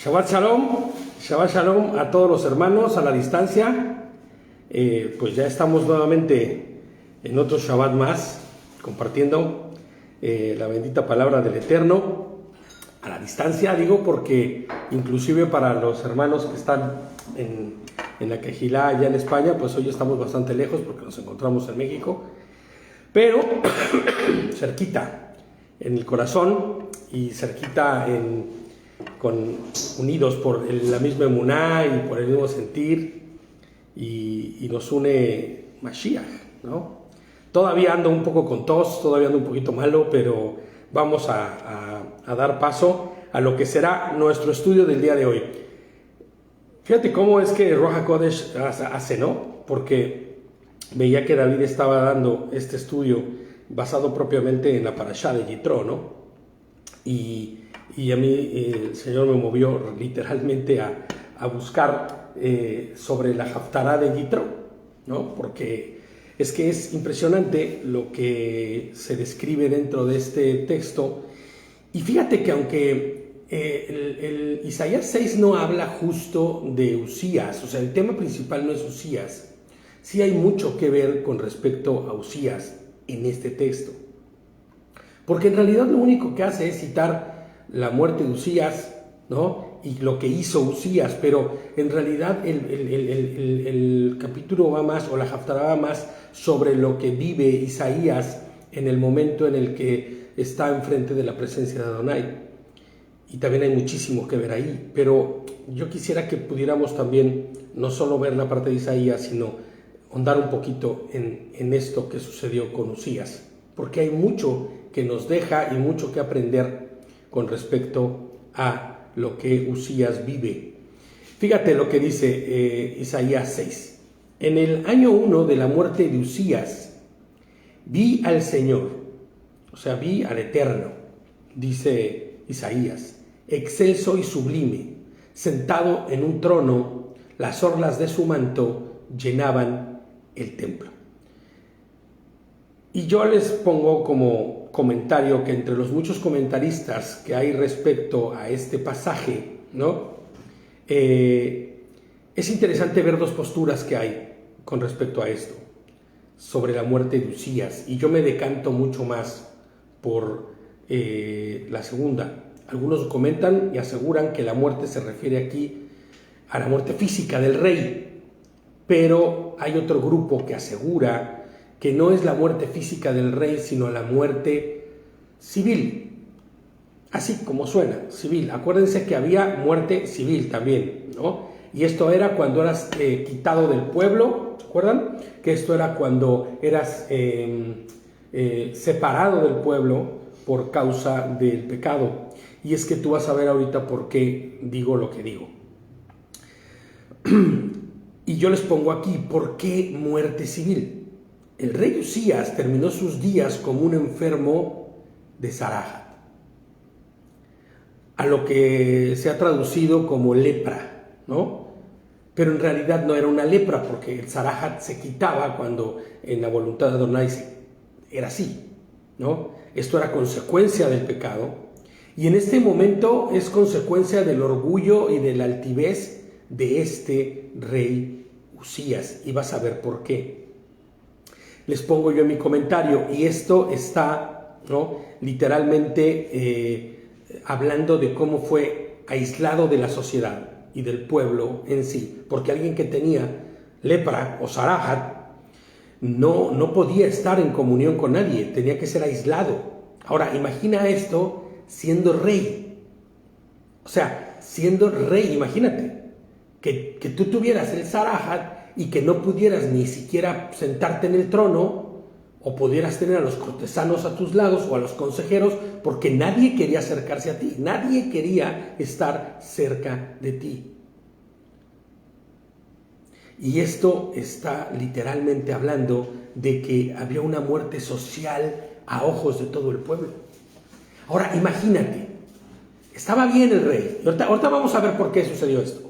Shabbat Shalom a todos los hermanos a la distancia. Pues ya estamos nuevamente en otro Shabbat más, compartiendo la bendita palabra del Eterno a la distancia, digo, porque inclusive para los hermanos que están en la Quejilá allá en España, pues hoy estamos bastante lejos porque nos encontramos en México, pero cerquita en el corazón y cerquita unidos por la misma emuná y por el mismo sentir, y nos une Mashiach, ¿no? Todavía ando un poco con tos, todavía ando un poquito malo, pero vamos a dar paso a lo que será nuestro estudio del día de hoy. Fíjate cómo es que Ruach HaKodesh hace, ¿no? Porque veía que David estaba dando este estudio basado propiamente en la parashá de Yitro, ¿no? Y a mí el Señor me movió literalmente a buscar sobre la Haftará de Yitro, ¿no? Porque es que es impresionante lo que se describe dentro de este texto. Y fíjate que aunque el Isaías 6 no habla justo de Usías, o sea, el tema principal no es Usías, sí hay mucho que ver con respecto a Usías en este texto. Porque en realidad lo único que hace es citar la muerte de Usías, ¿no? Y lo que hizo Usías, pero en realidad el capítulo va más, o la Haftará va más sobre lo que vive Isaías en el momento en el que está enfrente de la presencia de Adonai. Y también hay muchísimo que ver ahí, pero yo quisiera que pudiéramos también no solo ver la parte de Isaías, sino ahondar un poquito en esto que sucedió con Usías, porque hay mucho que nos deja y mucho que aprender con respecto a lo que Usías vive. Fíjate lo que dice Isaías 6. En el año 1 de la muerte de Usías, vi al Señor, o sea, vi al Eterno, dice Isaías, excelso y sublime, sentado en un trono, las orlas de su manto llenaban el templo. Y yo les pongo como comentario que entre los muchos comentaristas que hay respecto a este pasaje, ¿no? Es interesante ver dos posturas que hay con respecto a esto, sobre la muerte de Usías, y yo me decanto mucho más por la segunda. Algunos comentan y aseguran que la muerte se refiere aquí a la muerte física del rey, pero hay otro grupo que asegura que no es la muerte física del rey, sino la muerte civil, así como suena, civil. Acuérdense que había muerte civil también, ¿no? Y esto era cuando eras quitado del pueblo, ¿se acuerdan? Que esto era cuando eras separado del pueblo por causa del pecado. Y es que tú vas a ver ahorita por qué digo lo que digo. Y yo les pongo aquí, ¿por qué muerte civil? El rey Usías terminó sus días como un enfermo de Sarajat, a lo que se ha traducido como lepra, ¿no? Pero en realidad no era una lepra, porque el Sarajat se quitaba cuando en la voluntad de Adonai era así, ¿no? Esto era consecuencia del pecado, y en este momento es consecuencia del orgullo y de la altivez de este rey Usías, y vas a ver por qué. Les pongo yo en mi comentario, y esto está, ¿no?, literalmente hablando de cómo fue aislado de la sociedad y del pueblo en sí, porque alguien que tenía lepra o Sarajat no podía estar en comunión con nadie, tenía que ser aislado. Ahora, imagina esto siendo rey, o sea, siendo rey, imagínate, que tú tuvieras el Sarajat y que no pudieras ni siquiera sentarte en el trono, o pudieras tener a los cortesanos a tus lados o a los consejeros, porque nadie quería acercarse a ti, nadie quería estar cerca de ti. Y esto está literalmente hablando de que había una muerte social a ojos de todo el pueblo. Ahora, imagínate, estaba bien el rey, y ahorita vamos a ver por qué sucedió esto.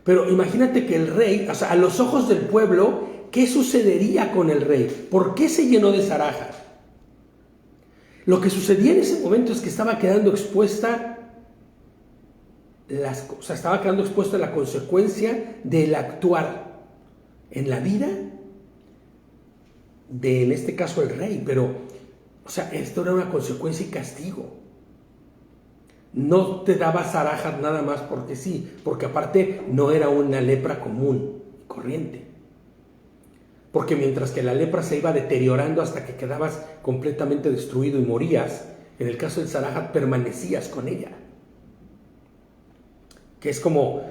Pero imagínate que el rey, o sea, a los ojos del pueblo, ¿qué sucedería con el rey? ¿Por qué se llenó de Sarajat? Lo que sucedía en ese momento es que estaba quedando expuesta o sea, estaba quedando expuesto a la consecuencia del actuar en la vida de, en este caso, el rey. Pero, o sea, esto era una consecuencia y castigo. No te daba Sarajat nada más porque sí, porque aparte no era una lepra común, corriente. Porque mientras que la lepra se iba deteriorando hasta que quedabas completamente destruido y morías, en el caso del Sarajat permanecías con ella. Que es como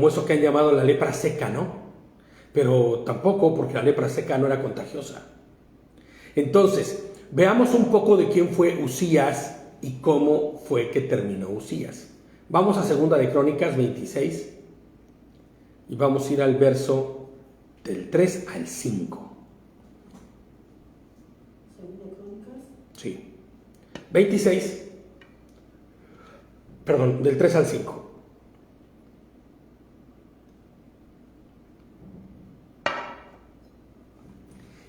eso que han llamado la lepra seca, ¿no? Pero tampoco, porque la lepra seca no era contagiosa. Entonces, veamos un poco de quién fue Uzías y cómo fue que terminó Uzías. Vamos a Segunda de Crónicas 26 y vamos a ir al verso del 3 al 5. ¿Segunda de Crónicas? Sí. 26. Perdón, del 3 al 5.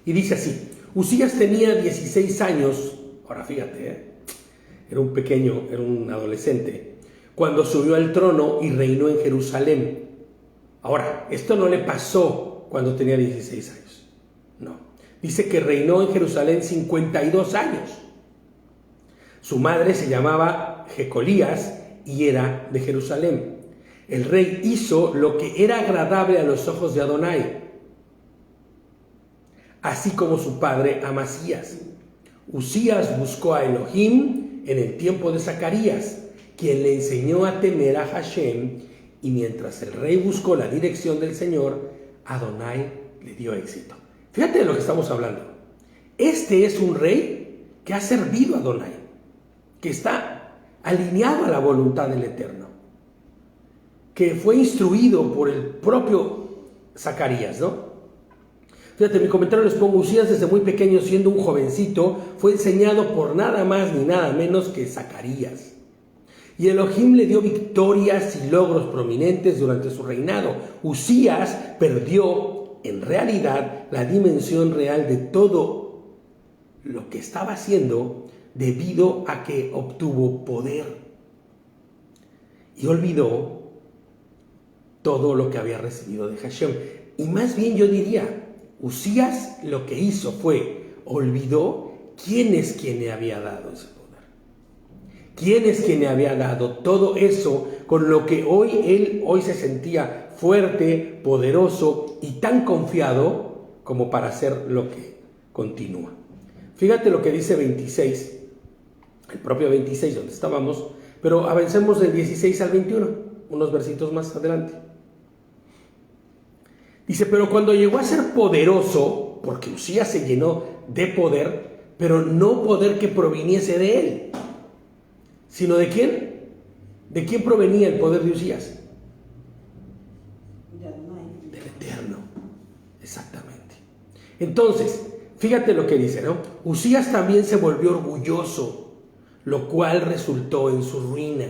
Y dice así: Uzías tenía 16 años, ahora fíjate, era un pequeño, era un adolescente, cuando subió al trono y reinó en Jerusalén. Ahora, esto no le pasó cuando tenía 16 años, no. Dice que reinó en Jerusalén 52 años. Su madre se llamaba Jecolías y era de Jerusalén. El rey hizo lo que era agradable a los ojos de Adonai, así como su padre Amasías. Uzías buscó a Elohim en el tiempo de Zacarías, quien le enseñó a temer a Hashem, y mientras el rey buscó la dirección del Señor, Adonai le dio éxito. Fíjate de lo que estamos hablando. Este es un rey que ha servido a Adonai, que está alineado a la voluntad del Eterno, que fue instruido por el propio Zacarías, ¿no? Fíjate, en mi comentario les pongo: Uzías desde muy pequeño, siendo un jovencito, fue enseñado por nada más ni nada menos que Zacarías. Y Elohim le dio victorias y logros prominentes durante su reinado. Uzías perdió, en realidad, la dimensión real de todo lo que estaba haciendo debido a que obtuvo poder. Y olvidó todo lo que había recibido de Hashem. Y más bien yo diría, Uzías lo que hizo fue, olvidó quién es quien le había dado ese poder. Quién es quien le había dado todo eso con lo que él hoy se sentía fuerte, poderoso y tan confiado como para hacer lo que continúa. Fíjate lo que dice 26, el propio 26 donde estábamos, pero avancemos del 16 al 21, unos versitos más adelante. Dice: pero cuando llegó a ser poderoso, porque Uzías se llenó de poder, pero no poder que proviniese de él, sino ¿de quién? ¿De quién provenía el poder de Uzías? Del Eterno, exactamente. Entonces, fíjate lo que dice, ¿no? Uzías también se volvió orgulloso, lo cual resultó en su ruina.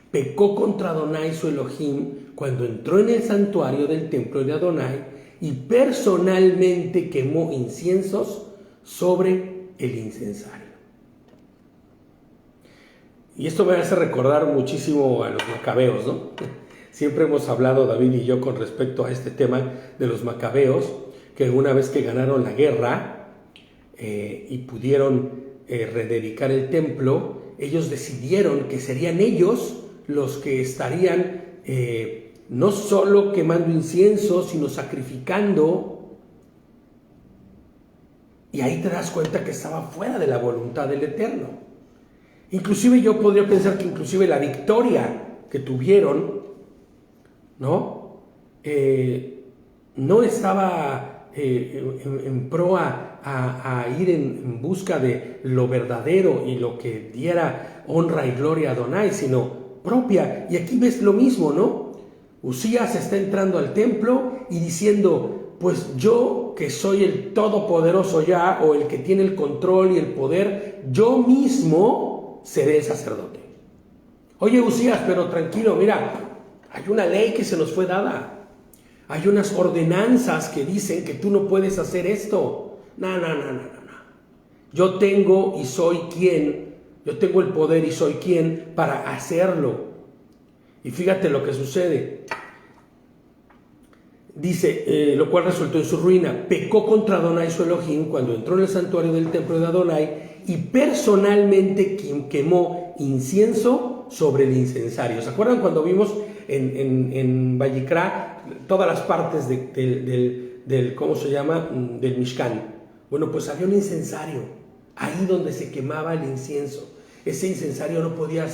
Pecó contra Adonai su Elohim cuando entró en el santuario del templo de Adonai y personalmente quemó inciensos sobre el incensario. Y esto me hace recordar muchísimo a los macabeos, ¿no? Siempre hemos hablado, David y yo, con respecto a este tema de los macabeos, que una vez que ganaron la guerra y pudieron rededicar el templo, ellos decidieron que serían ellos los que estarían no solo quemando incienso, sino sacrificando. Y ahí te das cuenta que estaba fuera de la voluntad del Eterno. Inclusive yo podría pensar que inclusive la victoria que tuvieron, ¿no? No estaba en pro a ir en busca de lo verdadero y lo que diera honra y gloria a Adonai, sino propia. Y aquí ves lo mismo, ¿no? Uzías está entrando al templo y diciendo: pues yo, que soy el todopoderoso ya, o el que tiene el control y el poder, yo mismo seré el sacerdote. Oye, Uzías, pero tranquilo, mira, hay una ley que se nos fue dada. Hay unas ordenanzas que dicen que tú no puedes hacer esto. No. Yo tengo y soy quien. Yo tengo el poder y soy quien para hacerlo. Y fíjate lo que sucede. Dice, lo cual resultó en su ruina. Pecó contra Adonai su Elohim cuando entró en el santuario del templo de Adonai y personalmente quemó incienso sobre el incensario. ¿Se acuerdan cuando vimos en Vayikra todas las partes del ¿cómo se llama? Del Mishkan? Bueno, pues había un incensario ahí donde se quemaba el incienso. Ese incensario no podía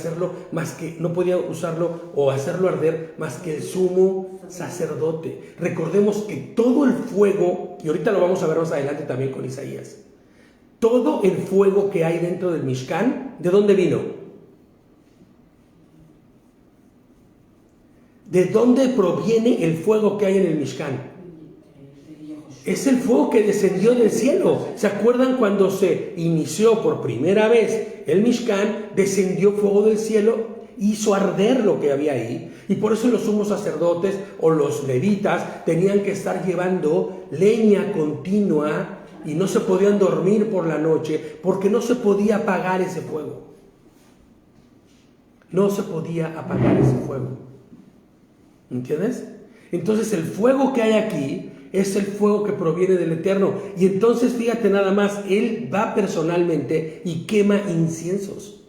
usarlo o hacerlo arder más que el sumo sacerdote. Recordemos que todo el fuego, y ahorita lo vamos a ver más adelante también con Isaías, todo el fuego que hay dentro del Mishkan, ¿de dónde vino? ¿De dónde proviene el fuego que hay en el Mishkan? Es el fuego que descendió del cielo. ¿Se acuerdan cuando se inició por primera vez el Mishkan? Descendió fuego del cielo, hizo arder lo que había ahí. Y por eso los sumos sacerdotes o los levitas tenían que estar llevando leña continua y no se podían dormir por la noche porque no se podía apagar ese fuego. No se podía apagar ese fuego. ¿Entiendes? Entonces el fuego que hay aquí es el fuego que proviene del Eterno. Y entonces fíjate nada más, Él va personalmente y quema inciensos,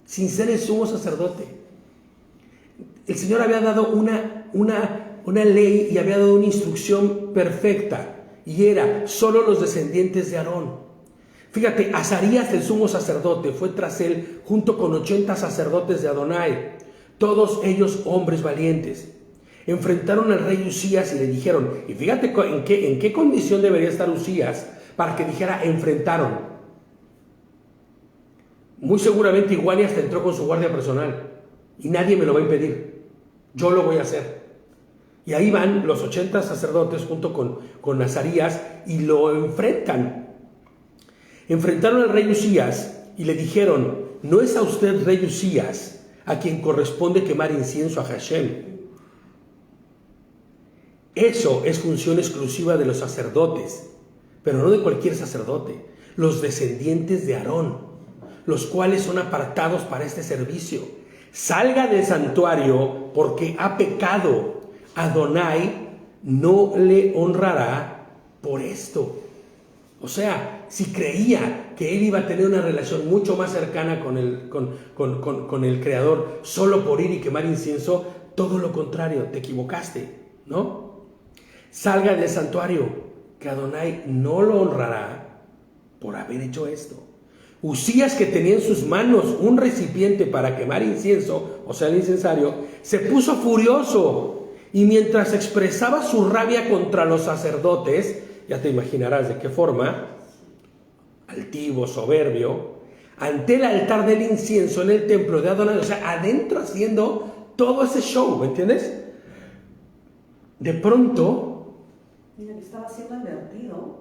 sin ser el sumo sacerdote. El Señor había dado una ley y había dado una instrucción perfecta, y era solo los descendientes de Aarón. Fíjate, Azarías, el sumo sacerdote, fue tras él junto con 80 sacerdotes de Adonai, todos ellos hombres valientes. Enfrentaron al rey Usías y le dijeron, y fíjate en qué condición debería estar Usías para que dijera enfrentaron. Muy seguramente igual y hasta entró con su guardia personal y nadie me lo va a impedir, yo lo voy a hacer. Y ahí van los 80 sacerdotes junto con Azarías y lo enfrentan. Enfrentaron al rey Usías y le dijeron, ¿no es a usted, rey Usías, a quien corresponde quemar incienso a Hashem? Eso es función exclusiva de los sacerdotes, pero no de cualquier sacerdote, los descendientes de Aarón, los cuales son apartados para este servicio. Salga del santuario porque ha pecado. Adonai no le honrará por esto. O sea, si creía que él iba a tener una relación mucho más cercana con el Creador solo por ir y quemar incienso, todo lo contrario, te equivocaste, ¿no? Salga del santuario, que Adonai no lo honrará por haber hecho esto. Usías, que tenía en sus manos un recipiente para quemar incienso, o sea el incensario, se puso furioso y mientras expresaba su rabia contra los sacerdotes, ya te imaginarás de qué forma, altivo, soberbio, ante el altar del incienso en el templo de Adonai, o sea, adentro haciendo todo ese show, ¿me entiendes? De pronto, mira, que estaba siendo advertido.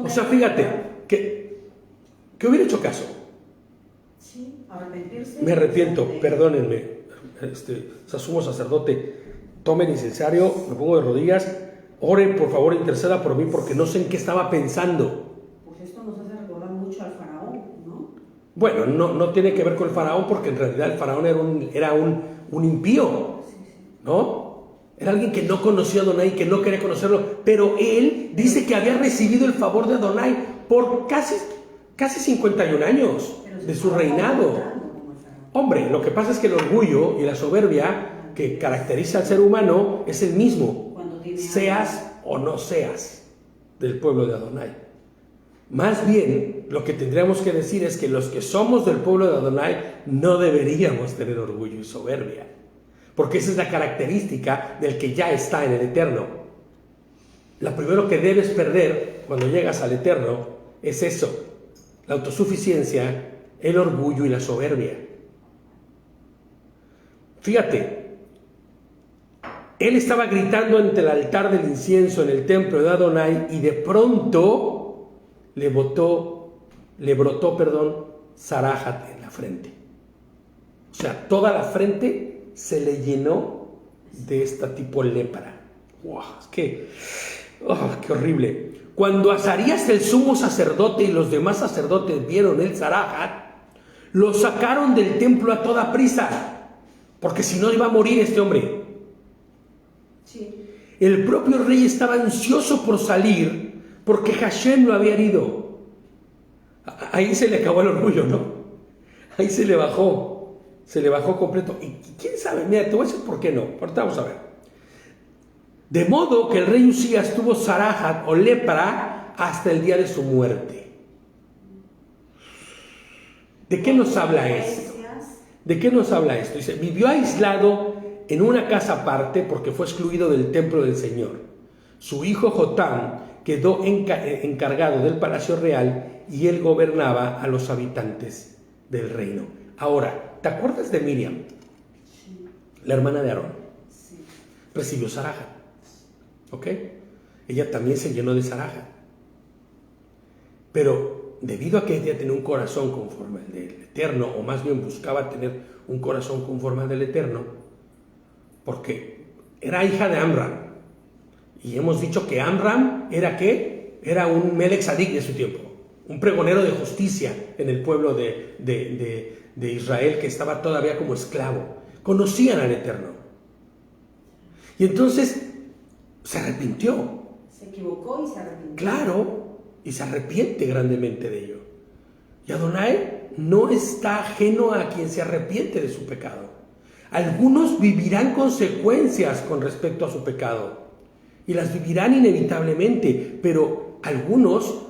O sea, fíjate, que hubiera hecho caso. Sí, arrepentirse. Me arrepiento, perdónenme, sumo sacerdote, tome el incensario, me pongo de rodillas, ore, por favor, interceda por mí, porque no sé en qué estaba pensando. Pues esto nos hace recordar mucho al faraón, ¿no? Bueno, no tiene que ver con el faraón, porque en realidad el faraón era un impío, ¿no? Era alguien que no conocía a Adonai, que no quería conocerlo, pero él dice que había recibido el favor de Adonai por casi 51 años de su reinado. Hombre, lo que pasa es que el orgullo y la soberbia que caracteriza al ser humano es el mismo, seas o no seas del pueblo de Adonai. Más bien, lo que tendríamos que decir es que los que somos del pueblo de Adonai no deberíamos tener orgullo y soberbia, porque esa es la característica del que ya está en el Eterno. Lo primero que debes perder cuando llegas al Eterno es eso, la autosuficiencia, el orgullo y la soberbia. Fíjate, él estaba gritando ante el altar del incienso en el templo de Adonai y de pronto le brotó, Zarajat en la frente. O sea, toda la frente se le llenó de esta tipo lepra. ¡Wow! ¡Qué horrible! Cuando Azarías, el sumo sacerdote, y los demás sacerdotes vieron el Zarajat, lo sacaron del templo a toda prisa, porque si no iba a morir este hombre. Sí. El propio rey estaba ansioso por salir porque Hashem lo había herido. Ahí se le acabó el orgullo, ¿no? Ahí se le bajó completo. Y quién sabe, mira, te voy a decir por qué no. Ahorita vamos a ver. De modo que el rey Usías tuvo zarahat o lepra hasta el día de su muerte. ¿De qué nos habla esto? ¿De qué nos habla esto? Dice, vivió aislado en una casa aparte porque fue excluido del templo del Señor. Su hijo Jotam quedó encargado del palacio real y él gobernaba a los habitantes del reino. Ahora, ¿te acuerdas de Miriam? Sí. La hermana de Aarón. Sí. Recibió zarahat. ¿Ok? Ella también se llenó de zarahat. Pero debido a que ella tenía un corazón conforme al del Eterno, o más bien buscaba tener un corazón conforme al del Eterno, porque era hija de Amram. Y hemos dicho que Amram era ¿qué? Era un Melech Tzadik de su tiempo, un pregonero de justicia en el pueblo de Israel que estaba todavía como esclavo. Conocían al Eterno. Y entonces se arrepintió. Se equivocó y se arrepintió. Claro, y se arrepiente grandemente de ello. Y Adonai no está ajeno a quien se arrepiente de su pecado. Algunos vivirán consecuencias con respecto a su pecado, y las vivirán inevitablemente, pero algunos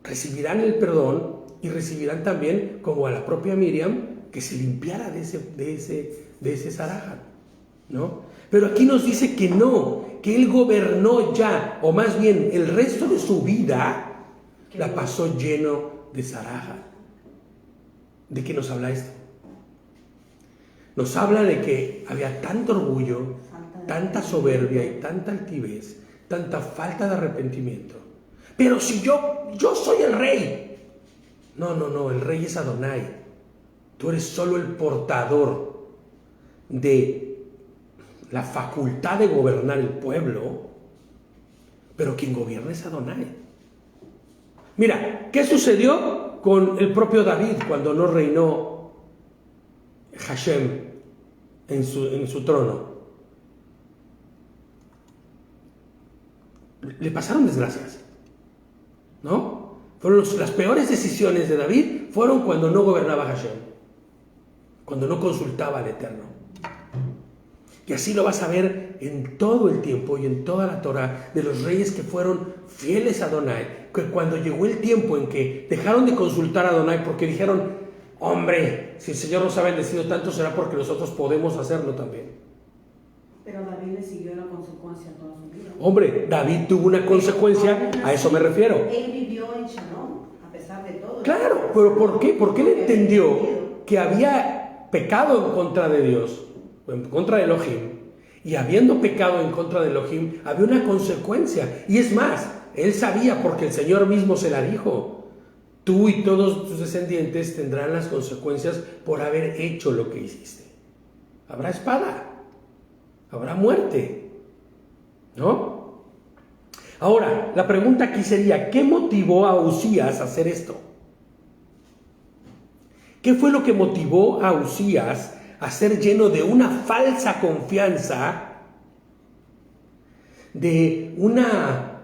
recibirán el perdón y recibirán también, como a la propia Miriam, que se limpiara de ese zarahat, ¿no? Pero aquí nos dice que no, que él gobernó ya, o más bien el resto de su vida la pasó lleno de zarahat. ¿De qué nos habla esto? Nos habla de que había tanto orgullo, tanta soberbia y tanta altivez, tanta falta de arrepentimiento. Pero si yo soy el rey. No, el rey es Adonai. Tú eres solo el portador de la facultad de gobernar el pueblo, pero quien gobierna es Adonai. Mira, ¿qué sucedió con el propio David cuando no reinó Hashem en su trono? Le pasaron desgracias, ¿no? Las peores decisiones de David fueron cuando no gobernaba Hashem, cuando no consultaba al Eterno. Y así lo vas a ver en todo el tiempo y en toda la Torah de los reyes que fueron fieles a Adonai, que cuando llegó el tiempo en que dejaron de consultar a Adonai porque dijeron, hombre, si el Señor nos ha bendecido tanto será porque nosotros podemos hacerlo también. Pero David le siguió la consecuencia toda su vida. Hombre, David tuvo una consecuencia, a eso me refiero. Él vivió en Shalom, a pesar de todo. Claro, pero ¿por qué? Porque él entendió que había pecado en contra de Dios, en contra de Elohim, y habiendo pecado en contra de Elohim, había una consecuencia. Y es más, él sabía porque el Señor mismo se la dijo: tú y todos tus descendientes tendrán las consecuencias por haber hecho lo que hiciste. Habrá espada, habrá muerte, ¿no? Ahora, la pregunta aquí sería, ¿qué motivó a Usías a hacer esto? ¿Qué fue lo que motivó a Usías a ser lleno de una falsa confianza, de una,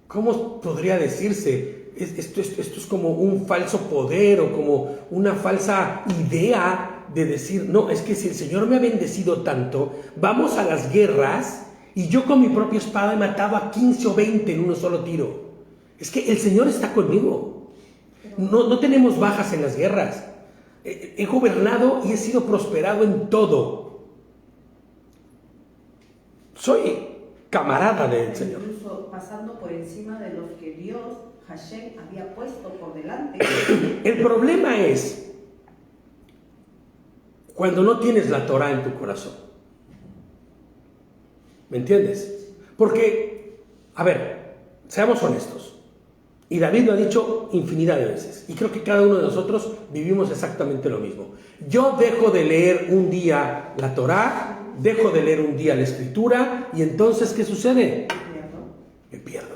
¿cómo podría decirse? Esto es como un falso poder o como una falsa idea de decir, no, es que si el Señor me ha bendecido tanto, vamos a las guerras y yo con mi propia espada he matado a 15 o 20 en un solo tiro. Es que el Señor está conmigo. No tenemos bajas en las guerras. He gobernado y he sido prosperado en todo. Soy camarada del Señor. Incluso pasando por encima de los que Dios, Hashem, había puesto por delante. El problema es cuando no tienes la Torah en tu corazón. ¿Me entiendes? Porque, a ver, seamos honestos. Y David lo ha dicho infinidad de veces. Y creo que cada uno de nosotros vivimos exactamente lo mismo. Yo dejo de leer un día la Torá, dejo de leer un día la Escritura, y entonces, ¿qué sucede? Me pierdo.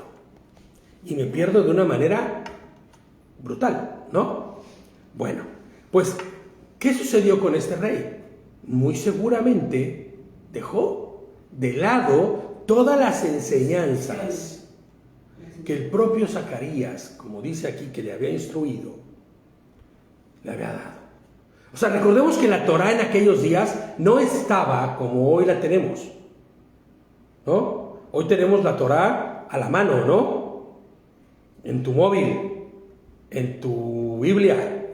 Y me pierdo de una manera brutal, ¿no? Bueno, pues, ¿qué sucedió con este rey? muy seguramente dejó de lado todas las enseñanzas que el propio Zacarías, como dice aquí, que le había instruido, le había dado. O sea, recordemos que la Torá en aquellos días no estaba como hoy la tenemos, ¿no? Hoy tenemos la Torá a la mano, ¿no? En tu móvil, en tu Biblia.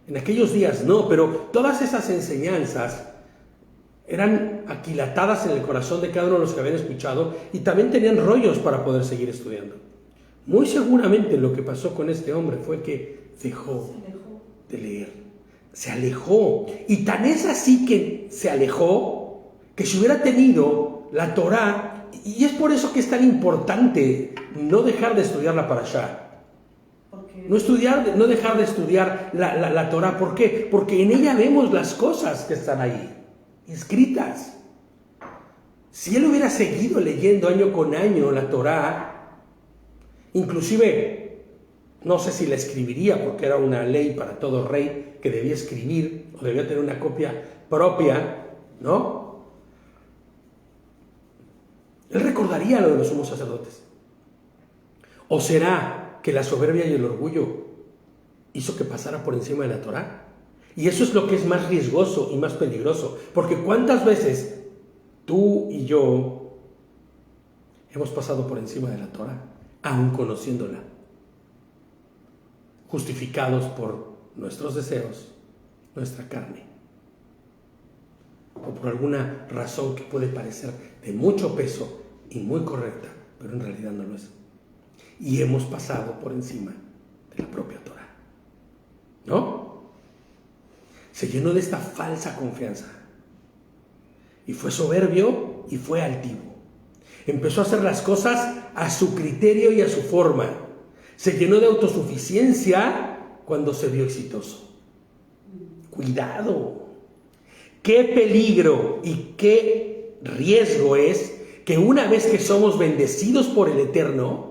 En aquellos días no, pero todas esas enseñanzas eran aquilatadas en el corazón de cada uno de los que habían escuchado y también tenían rollos para poder seguir estudiando. Muy seguramente lo que pasó con este hombre fue que dejó de leer, se alejó. Y tan es así que se alejó, que si hubiera tenido la Torá, y es por eso que es tan importante no dejar de estudiar la Parashá. No dejar de estudiar la Torá. ¿Por qué? Porque en ella vemos las cosas que están ahí, escritas. Si él hubiera seguido leyendo año con año la Torá, inclusive, no sé si la escribiría, porque era una ley para todo rey que debía escribir, o debía tener una copia propia, ¿no? Él recordaría lo de los sumos sacerdotes. ¿O será que la soberbia y el orgullo hizo que pasara por encima de la Torá? Y eso es lo que es más riesgoso y más peligroso, porque ¿cuántas veces tú y yo hemos pasado por encima de la Torá, aun conociéndola, justificados por nuestros deseos, nuestra carne, o por alguna razón que puede parecer de mucho peso y muy correcta, pero en realidad no lo es? Y hemos pasado por encima de la propia Torá, ¿no? Se llenó de esta falsa confianza y fue soberbio y fue altivo. Empezó a hacer las cosas a su criterio y a su forma. Se llenó de autosuficiencia cuando se vio exitoso. Cuidado. Qué peligro y qué riesgo es que una vez que somos bendecidos por el Eterno,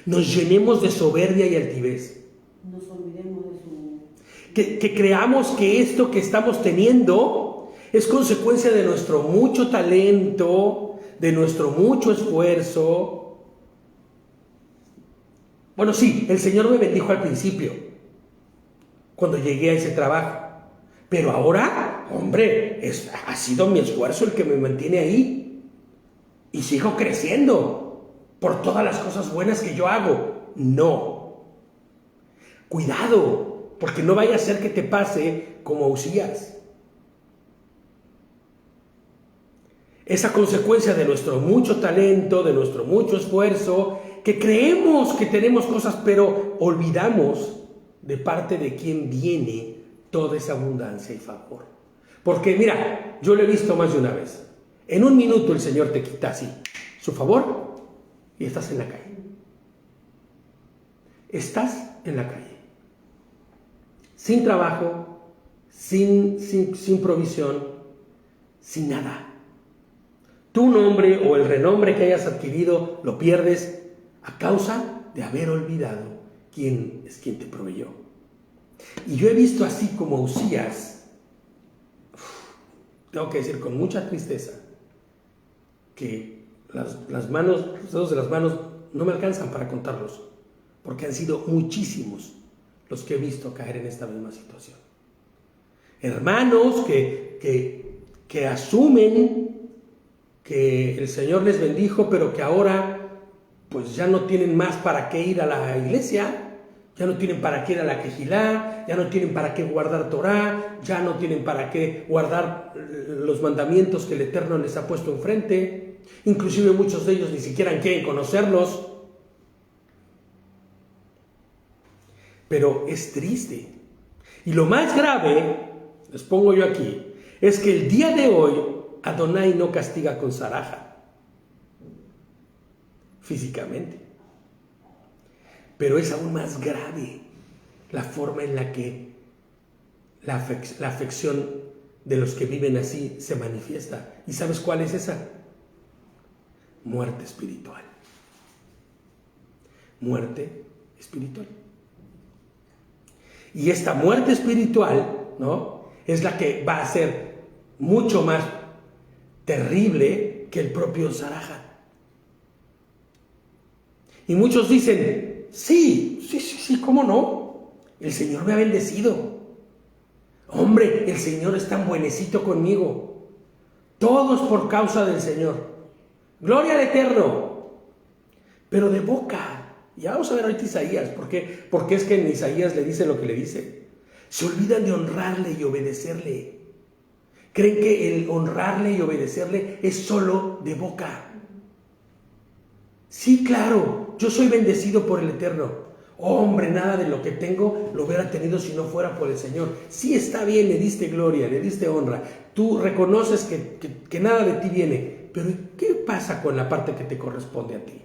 nos llenemos de soberbia y altivez. Nos olvidemos de su... Que creamos que esto que estamos teniendo es consecuencia de nuestro mucho talento, de nuestro mucho esfuerzo. Bueno, sí, el Señor me bendijo al principio, cuando llegué a ese trabajo. Pero ahora, hombre, ha sido mi esfuerzo el que me mantiene ahí. Y sigo creciendo por todas las cosas buenas que yo hago. No. Cuidado, porque no vaya a ser que te pase como a Usías. Esa consecuencia de nuestro mucho talento, de nuestro mucho esfuerzo, que creemos que tenemos cosas, pero olvidamos de parte de quién viene toda esa abundancia y favor. Porque mira, yo lo he visto más de una vez. En un minuto el Señor te quita así su favor y estás en la calle. Estás en la calle. Sin trabajo, sin provisión, sin nada. Tu nombre o el renombre que hayas adquirido lo pierdes a causa de haber olvidado quién es quien te proveyó. Y yo he visto así como Usías, tengo que decir con mucha tristeza, que los dedos de las manos no me alcanzan para contarlos, porque han sido muchísimos los que he visto caer en esta misma situación. Hermanos que asumen que el Señor les bendijo, pero que ahora pues ya no tienen más para qué ir a la iglesia, ya no tienen para qué ir a la Quejilá, ya no tienen para qué guardar Torá, ya no tienen para qué guardar los mandamientos que el Eterno les ha puesto enfrente. Inclusive muchos de ellos ni siquiera quieren conocerlos. Pero es triste. Y lo más grave, les pongo yo aquí, es que el día de hoy Adonai no castiga con zaraja físicamente, pero es aún más grave la forma en la que la afección de los que viven así se manifiesta. ¿Y sabes cuál es esa? Muerte espiritual. Muerte espiritual. Y esta muerte espiritual, ¿no?, es la que va a hacer mucho más terrible que el propio Zarahat. Y muchos dicen, sí, ¿cómo no? El Señor me ha bendecido. Hombre, el Señor es tan buenecito conmigo. Todos por causa del Señor. Gloria al Eterno. Pero de boca. Ya vamos a ver ahorita Isaías. Porque es que en Isaías le dice lo que le dice. Se olvidan de honrarle y obedecerle. Creen que el honrarle y obedecerle es solo de boca. Sí, claro, yo soy bendecido por el Eterno. Hombre, nada de lo que tengo lo hubiera tenido si no fuera por el Señor. Sí, está bien, le diste gloria, le diste honra. Tú reconoces que nada de ti viene. Pero ¿qué pasa con la parte que te corresponde a ti?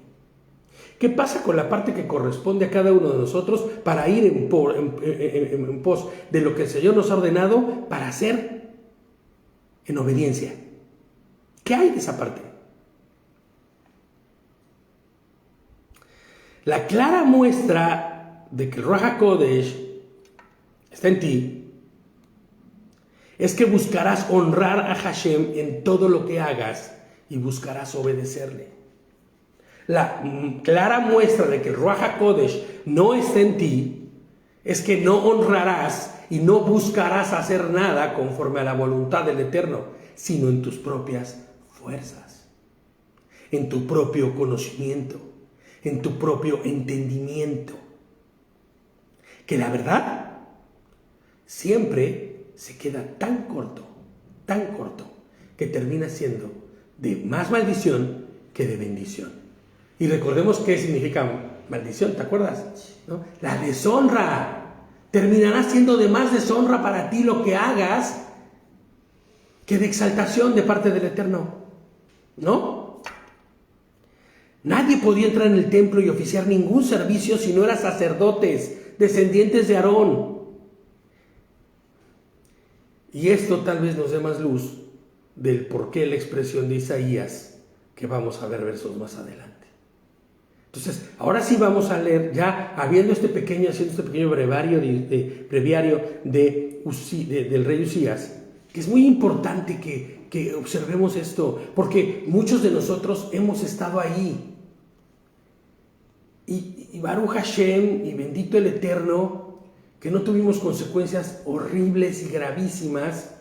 ¿Qué pasa con la parte que corresponde a cada uno de nosotros para ir en pos de lo que el Señor nos ha ordenado para hacer en obediencia? ¿Qué hay de esa parte? La clara muestra de que el Ruach HaKodesh está en ti es que buscarás honrar a Hashem en todo lo que hagas y buscarás obedecerle. La clara muestra de que el Ruach HaKodesh no está en ti es que no honrarás y no buscarás hacer nada conforme a la voluntad del Eterno, sino en tus propias fuerzas, en tu propio conocimiento, en tu propio entendimiento. Que la verdad siempre se queda tan corto, que termina siendo de más maldición que de bendición. Y recordemos qué significa maldición, ¿te acuerdas? ¿No? La deshonra. Terminará siendo de más deshonra para ti lo que hagas que de exaltación de parte del Eterno, ¿no? Nadie podía entrar en el templo y oficiar ningún servicio si no eran sacerdotes, descendientes de Aarón. Y esto tal vez nos dé más luz del por qué la expresión de Isaías, que vamos a ver versos más adelante. Entonces, ahora sí vamos a leer, ya haciendo este pequeño breviario del rey Usías, que es muy importante que observemos esto, porque muchos de nosotros hemos estado ahí. Y Baruch Hashem, y bendito el Eterno, que no tuvimos consecuencias horribles y gravísimas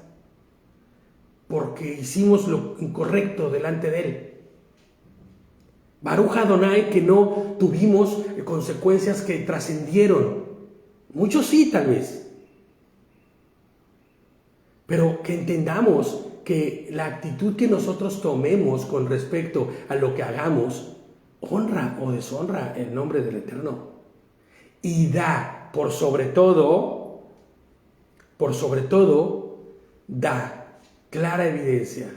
porque hicimos lo incorrecto delante de Él. Baruch Adonai, que no tuvimos consecuencias que trascendieron. Muchos sí, tal vez. Pero que entendamos que la actitud que nosotros tomemos con respecto a lo que hagamos honra o deshonra el nombre del Eterno. Y da, por sobre todo, da clara evidencia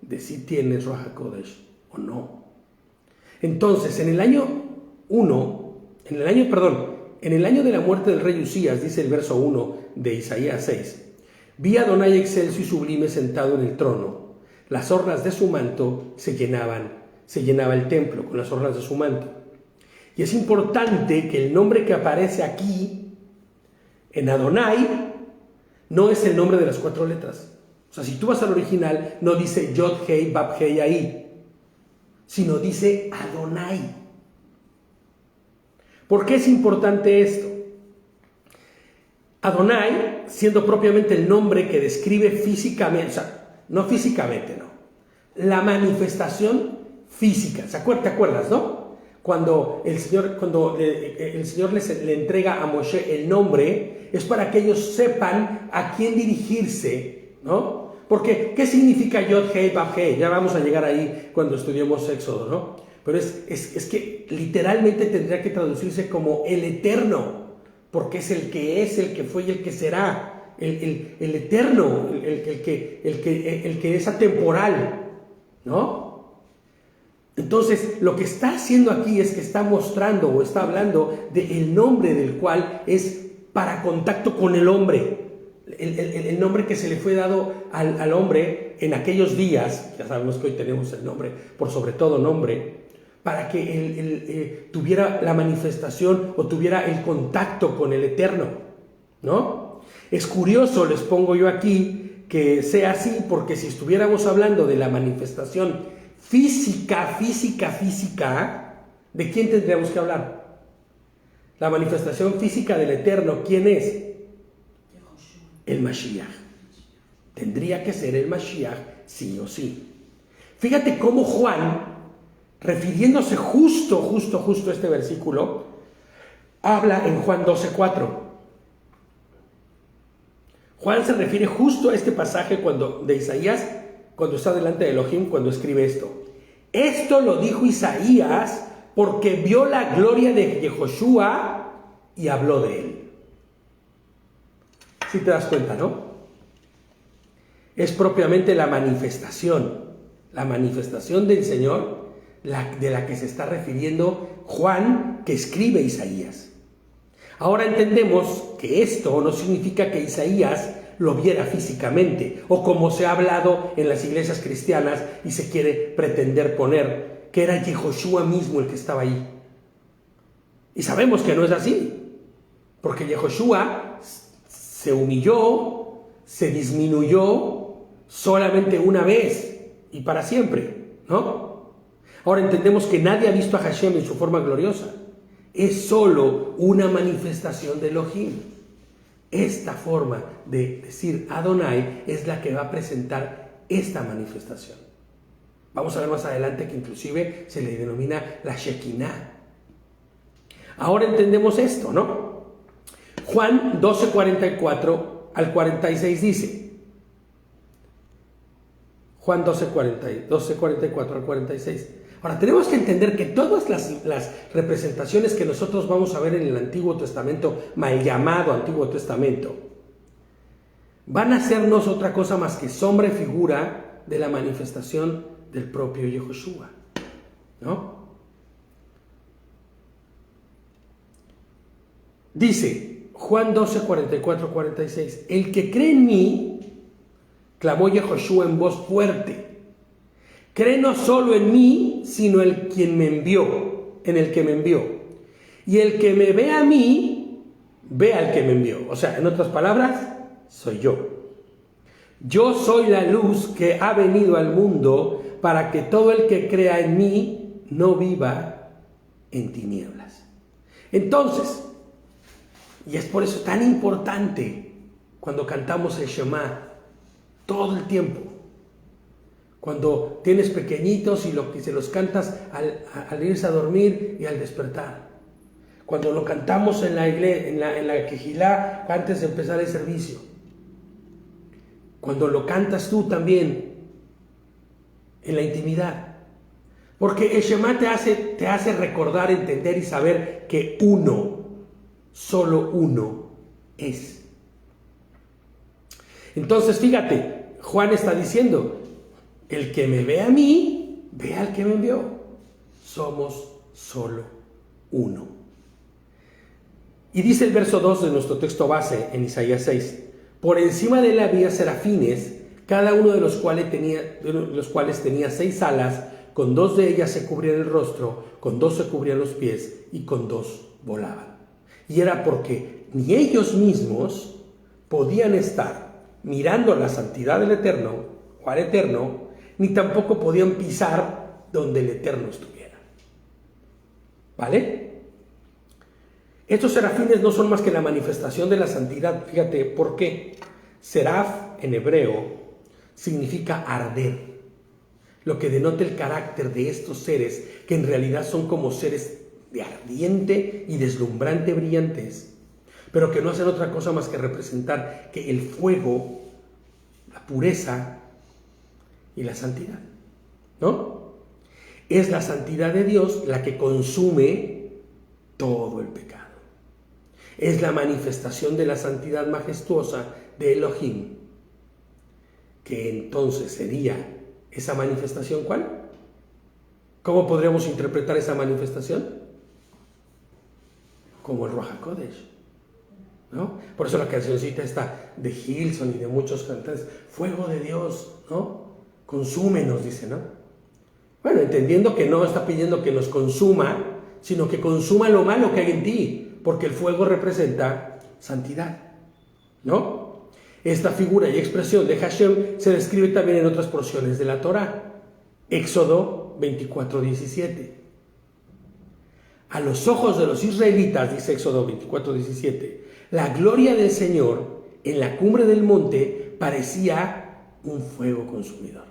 de si tienes Ruach HaKodesh o no. Entonces, en el año de la muerte del rey Usías, dice el verso 1 de Isaías 6, vi a Adonai excelso y sublime sentado en el trono. Las orlas de su manto se llenaba el templo con las orlas de su manto. Y es importante que el nombre que aparece aquí, en Adonai, no es el nombre de las 4 letras. O sea, si tú vas al original, no dice Yod Hei Bab Hei ahí, sino dice Adonai. ¿Por qué es importante esto? Adonai, siendo propiamente el nombre que describe físicamente, o sea, no físicamente, no, la manifestación física. ¿Te acuerdas, no? Cuando el Señor le entrega a Moshe el nombre, es para que ellos sepan a quién dirigirse, ¿no? Porque, ¿qué significa Yod Hei Bab Hei? Ya vamos a llegar ahí cuando estudiemos Éxodo, ¿no? Pero es que literalmente tendría que traducirse como el Eterno, porque es el que fue y el que será, el Eterno, el que es atemporal, ¿no? Entonces, lo que está haciendo aquí es que está mostrando o está hablando del nombre del cual es para contacto con el hombre. El nombre que se le fue dado al hombre en aquellos días, ya sabemos que hoy tenemos el nombre, por sobre todo nombre, para que él tuviera la manifestación o tuviera el contacto con el Eterno, ¿no? Es curioso, les pongo yo aquí, que sea así, porque si estuviéramos hablando de la manifestación física, ¿de quién tendríamos que hablar? La manifestación física del Eterno, ¿quién es? El Mashiach. Tendría que ser el Mashiach, sí o sí. Fíjate cómo Juan, refiriéndose justo a este versículo, habla en Juan 12:4. Juan se refiere justo a este pasaje de Isaías, cuando está delante de Elohim, cuando escribe esto. Esto lo dijo Isaías porque vio la gloria de Yehoshua y habló de él. ¿Sí te das cuenta, no? Es propiamente la manifestación del Señor, de la que se está refiriendo Juan, que escribe Isaías. Ahora entendemos que esto no significa que Isaías lo viera físicamente, o como se ha hablado en las iglesias cristianas y se quiere pretender poner, que era Yehoshua mismo el que estaba ahí. Y sabemos que no es así, porque Yehoshua se humilló, se disminuyó solamente una vez y para siempre, ¿no? Ahora entendemos que nadie ha visto a Hashem en su forma gloriosa. Es solo una manifestación de Elohim. Esta forma de decir Adonai es la que va a presentar esta manifestación. Vamos a ver más adelante que inclusive se le denomina la Shekinah. Ahora entendemos esto, ¿no? Juan 12:44 al 46 dice. Juan 12:44 al 46. Ahora, tenemos que entender que todas las representaciones que nosotros vamos a ver en el Antiguo Testamento, mal llamado Antiguo Testamento, van a sernos otra cosa más que sombra y figura de la manifestación del propio Yehoshua, ¿no? Dice Juan 12:44-46, el que cree en mí, clamó Yehoshua en voz fuerte, cree no solo en mí, sino en el que me envió. Y el que me ve a mí, ve al que me envió. O sea, en otras palabras, soy yo. Yo soy la luz que ha venido al mundo para que todo el que crea en mí no viva en tinieblas. Entonces, y es por eso tan importante cuando cantamos el Shema todo el tiempo, cuando tienes pequeñitos y se los cantas al irse a dormir y al despertar, cuando lo cantamos en la iglesia, en la Kehilá antes de empezar el servicio, cuando lo cantas tú también en la intimidad, porque el Shema te hace recordar, entender y saber que solo uno es. Entonces fíjate, Juan está diciendo, el que me ve a mí, ve al que me envió. Somos solo uno. Y dice el verso 2 de nuestro texto base en Isaías 6, por encima de él había serafines, cada uno de los cuales tenía 6 alas, con 2 de ellas se cubrían el rostro, con 2 se cubrían los pies y con 2 volaban. Y era porque ni ellos mismos podían estar mirando la santidad del Eterno o al Eterno, ni tampoco podían pisar donde el Eterno estuviera. ¿Vale? Estos serafines no son más que la manifestación de la santidad. Fíjate, ¿por qué? Seraf en hebreo significa arder, lo que denota el carácter de estos seres, que en realidad son como seres de ardiente y deslumbrante brillantez, pero que no hacen otra cosa más que representar que el fuego, la pureza y la santidad, ¿no? Es la santidad de Dios la que consume todo el pecado. Es la manifestación de la santidad majestuosa de Elohim, que entonces sería esa manifestación, ¿cuál? ¿Cómo podríamos interpretar esa manifestación? Como el Ruach HaKodesh, ¿no? Por eso la cancioncita está de Hilson y de muchos cantantes, fuego de Dios, ¿no? Consúmenos, dice, ¿no? Bueno, entendiendo que no está pidiendo que nos consuma, sino que consuma lo malo que hay en ti, porque el fuego representa santidad, ¿no? Esta figura y expresión de Hashem se describe también en otras porciones de la Torá. Éxodo 24:17. A los ojos de los israelitas, dice Éxodo 24:17, la gloria del Señor en la cumbre del monte parecía un fuego consumidor.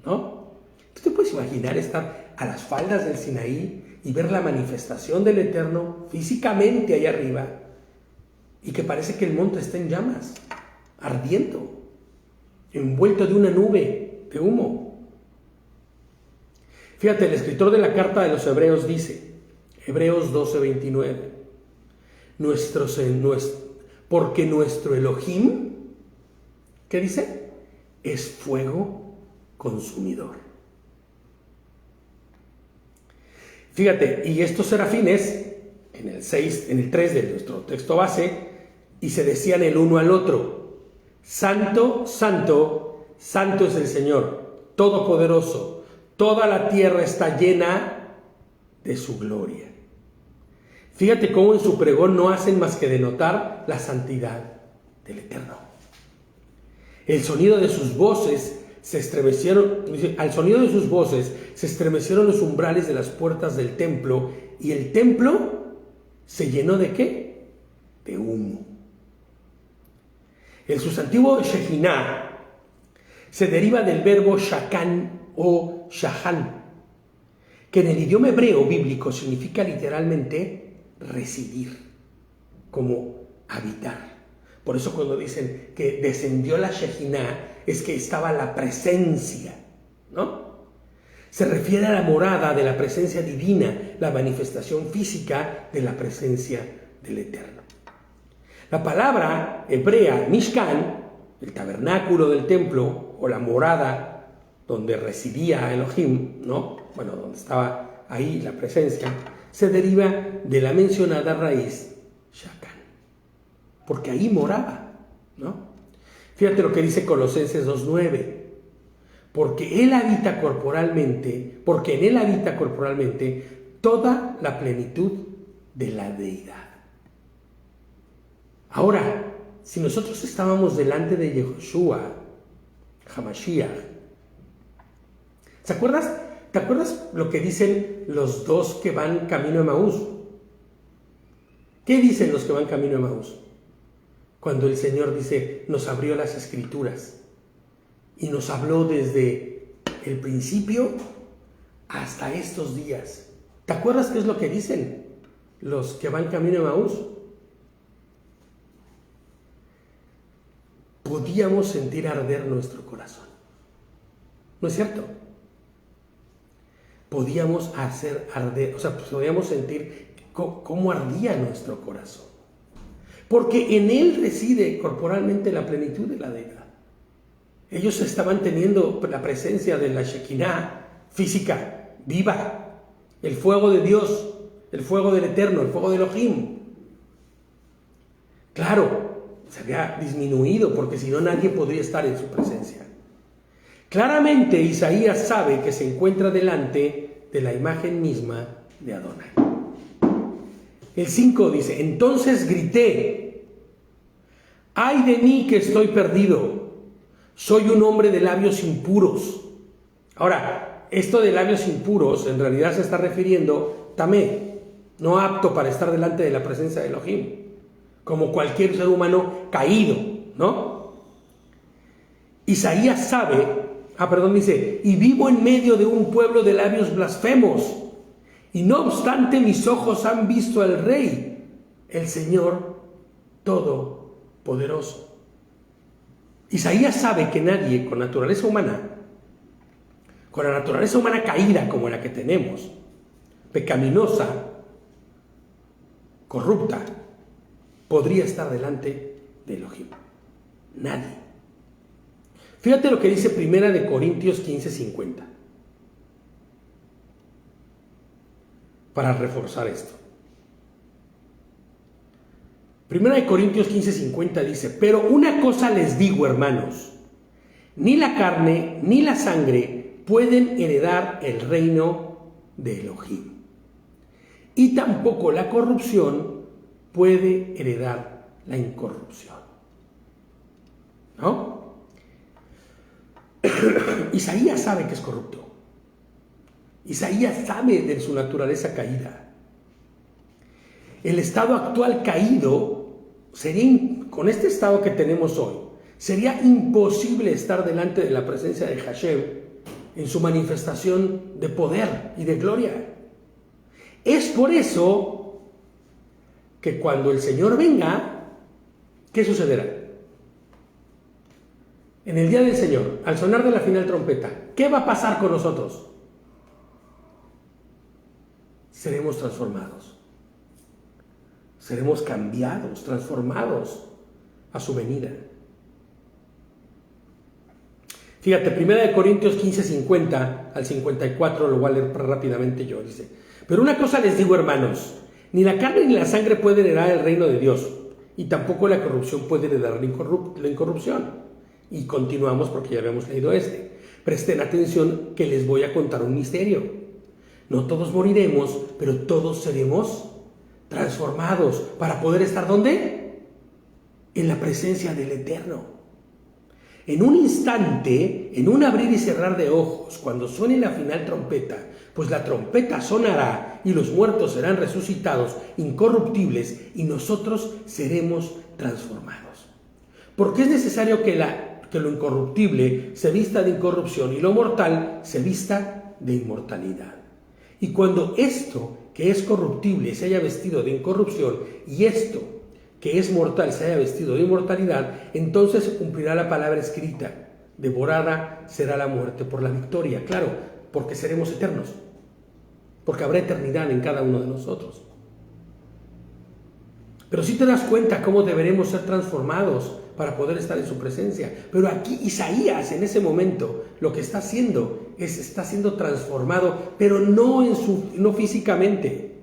¿No? ¿Tú te puedes imaginar estar a las faldas del Sinaí y ver la manifestación del Eterno físicamente allá arriba y que parece que el monte está en llamas, ardiendo, envuelto de una nube de humo? Fíjate, el escritor de la carta de los Hebreos dice, Hebreos 12:29, porque nuestro Elohim, ¿qué dice? Es fuego consumidor. Fíjate, y estos serafines, en el 3 de nuestro texto base, y se decían el uno al otro, Santo, Santo, Santo es el Señor, Todopoderoso, toda la tierra está llena de su gloria. Fíjate cómo en su pregón no hacen más que denotar la santidad del Eterno. El sonido de sus voces se estremecieron, al sonido de sus voces se estremecieron los umbrales de las puertas del templo, y el templo se llenó ¿de qué? De humo. El sustantivo Shekinah se deriva del verbo shakan o shahan, que en el idioma hebreo bíblico significa literalmente residir, como habitar. Por eso cuando dicen que descendió la Shekinah, es que estaba la presencia, ¿no? Se refiere a la morada de la presencia divina, la manifestación física de la presencia del Eterno. La palabra hebrea Mishkan, el tabernáculo del templo o la morada donde residía Elohim, ¿no? Bueno, donde estaba ahí la presencia, se deriva de la mencionada raíz Shakan, porque ahí moraba, ¿no? Fíjate lo que dice Colosenses 2:9, porque en él habita corporalmente toda la plenitud de la deidad. Ahora, si nosotros estábamos delante de Yehoshua, Hamashiach, ¿te acuerdas lo que dicen los dos que van camino a Emaús? ¿Qué dicen los que van camino a Emaús? Cuando el Señor dice, nos abrió las Escrituras y nos habló desde el principio hasta estos días. ¿Te acuerdas qué es lo que dicen los que van camino a Emaús? Podíamos sentir arder nuestro corazón. ¿No es cierto? Podíamos podíamos sentir cómo ardía nuestro corazón. Porque en él reside corporalmente la plenitud de la deidad. Ellos estaban teniendo la presencia de la Shekinah física, viva, el fuego de Dios, el fuego del Eterno, el fuego de Elohim. Claro, se había disminuido porque si no nadie podría estar en su presencia. Claramente Isaías sabe que se encuentra delante de la imagen misma de Adonai. El 5 dice, entonces grité, ¡ay de mí que estoy perdido! Soy un hombre de labios impuros. Ahora, esto de labios impuros en realidad se está refiriendo tamé, no apto para estar delante de la presencia de Elohim, como cualquier ser humano caído, ¿no? Isaías dice, y vivo en medio de un pueblo de labios blasfemos, y no obstante mis ojos han visto al Rey, el Señor Todopoderoso. Isaías sabe que nadie con la naturaleza humana caída como la que tenemos, pecaminosa, corrupta, podría estar delante de Elohim. Nadie. Fíjate lo que dice 1 Corintios 15:50. Para reforzar esto. 1 Corintios 15:50 dice, pero una cosa les digo, hermanos, ni la carne ni la sangre pueden heredar el reino de Elohim, y tampoco la corrupción puede heredar la incorrupción. ¿no? Isaías sabe que es corrupto. Isaías sabe de su naturaleza caída. El estado actual caído sería, con este estado que tenemos hoy, sería imposible estar delante de la presencia de Hashem en su manifestación de poder y de gloria. Es por eso que cuando el Señor venga, ¿qué sucederá? En el día del Señor, al sonar de la final trompeta, ¿qué va a pasar con nosotros? Seremos transformados. Seremos cambiados, transformados a su venida. Fíjate, 1 Corintios 15, 50 al 54, lo voy a leer rápidamente yo, dice: pero una cosa les digo, hermanos, ni la carne ni la sangre pueden heredar el reino de Dios, y tampoco la corrupción puede heredar la incorrupción. Y continuamos porque ya habíamos leído este. Presten atención que les voy a contar un misterio. No todos moriremos, pero todos seremos transformados para poder estar ¿dónde? En la presencia del Eterno. En un instante, en un abrir y cerrar de ojos, cuando suene la final trompeta, pues la trompeta sonará y los muertos serán resucitados incorruptibles y nosotros seremos transformados. Porque es necesario que lo incorruptible se vista de incorrupción y lo mortal se vista de inmortalidad. Y cuando esto que es corruptible se haya vestido de incorrupción y esto que es mortal se haya vestido de inmortalidad, entonces se cumplirá la palabra escrita: devorada será la muerte por la victoria. Claro, porque seremos eternos, porque habrá eternidad en cada uno de nosotros. Pero si te das cuenta cómo deberemos ser transformados para poder estar en su presencia. Pero aquí Isaías en ese momento lo que está haciendo es está siendo transformado, pero no físicamente,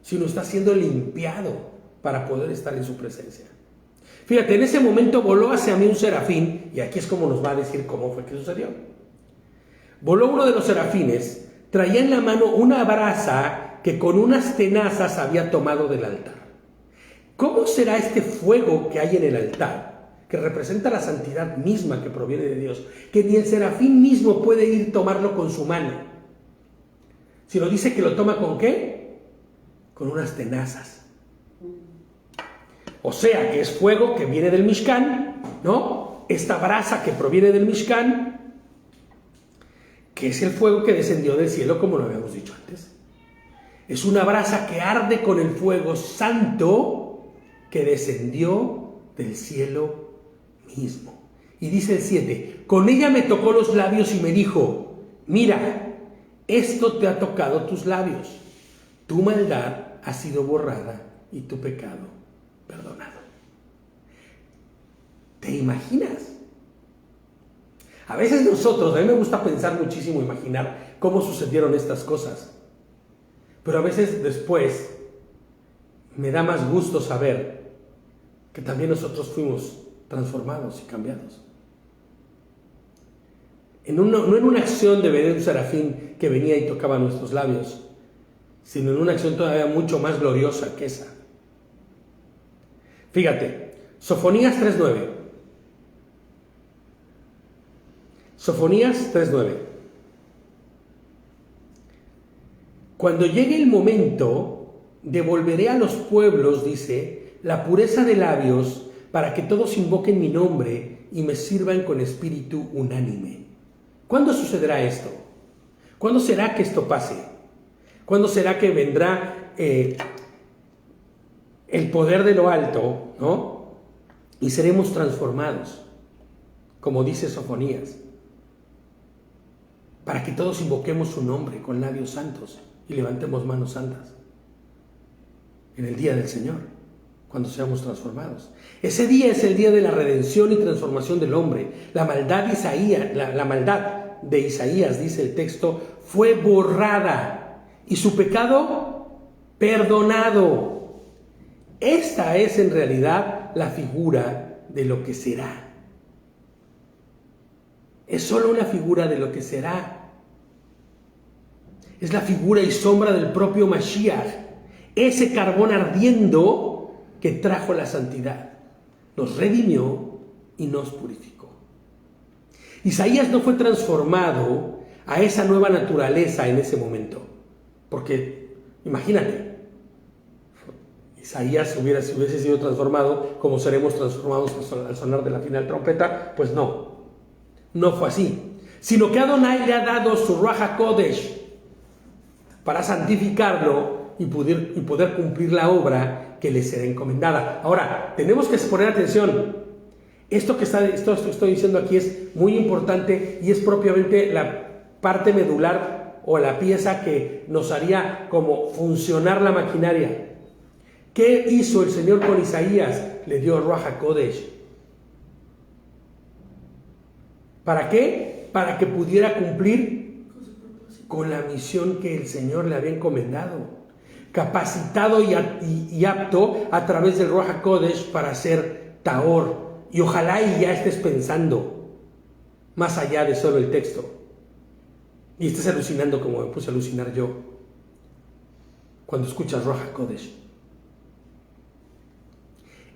sino está siendo limpiado para poder estar en su presencia. Fíjate, en ese momento voló hacia mí un serafín, y aquí es como nos va a decir cómo fue que sucedió. Voló uno de los serafines, traía en la mano una brasa que con unas tenazas había tomado del altar. ¿Cómo será este fuego que hay en el altar, que representa la santidad misma que proviene de Dios, que ni el serafín mismo puede ir tomarlo con su mano, sino dice que lo toma ¿con qué? Con unas tenazas. O sea que es fuego que viene del Mishkan, ¿no? Esta brasa que proviene del Mishkan, que es el fuego que descendió del cielo, como lo habíamos dicho antes. Es una brasa que arde con el fuego santo que descendió del cielo mismo. Y dice el 7, con ella me tocó los labios y me dijo: mira, esto te ha tocado tus labios, tu maldad ha sido borrada y tu pecado perdonado. ¿Te imaginas? A veces nosotros, a mí me gusta pensar muchísimo, imaginar cómo sucedieron estas cosas, pero a veces después me da más gusto saber que también nosotros fuimos transformados y cambiados. No en una acción de ver un serafín que venía y tocaba nuestros labios, sino en una acción todavía mucho más gloriosa que esa. Fíjate, Sofonías 3:9. Sofonías 3:9. Cuando llegue el momento, devolveré a los pueblos, dice, la pureza de labios, para que todos invoquen mi nombre y me sirvan con espíritu unánime. ¿Cuándo sucederá esto? ¿Cuándo será que esto pase? ¿Cuándo será que vendrá el poder de lo alto, ¿no? Y seremos transformados, como dice Sofonías, para que todos invoquemos su nombre con labios santos y levantemos manos santas en el día del Señor, cuando seamos transformados. Ese día es el día de la redención y transformación del hombre. La maldad de Isaías, dice el texto, fue borrada y su pecado perdonado. Esta es en realidad la figura de lo que será. Es solo una figura de lo que será. Es la figura y sombra del propio Mashiach, ese carbón ardiendo que trajo la santidad. Nos redimió y nos purificó. Isaías no fue transformado a esa nueva naturaleza en ese momento, porque imagínate, Isaías si hubiese sido transformado como seremos transformados al sonar de la final trompeta, pues no fue así, sino que Adonai le ha dado su Ruach HaKodesh para santificarlo y poder cumplir la obra que le será encomendada. Ahora, tenemos que poner atención. Esto que estoy diciendo aquí es muy importante y es propiamente la parte medular o la pieza que nos haría como funcionar la maquinaria. ¿Qué hizo el Señor con Isaías? Le dio Ruach HaKodesh. ¿Para qué? Para que pudiera cumplir con la misión que el Señor le había encomendado, capacitado y apto a través del Ruach HaKodesh para ser Tahor. Y ojalá y ya estés pensando más allá de solo el texto y estés alucinando como me puse a alucinar yo cuando escuchas Ruach HaKodesh.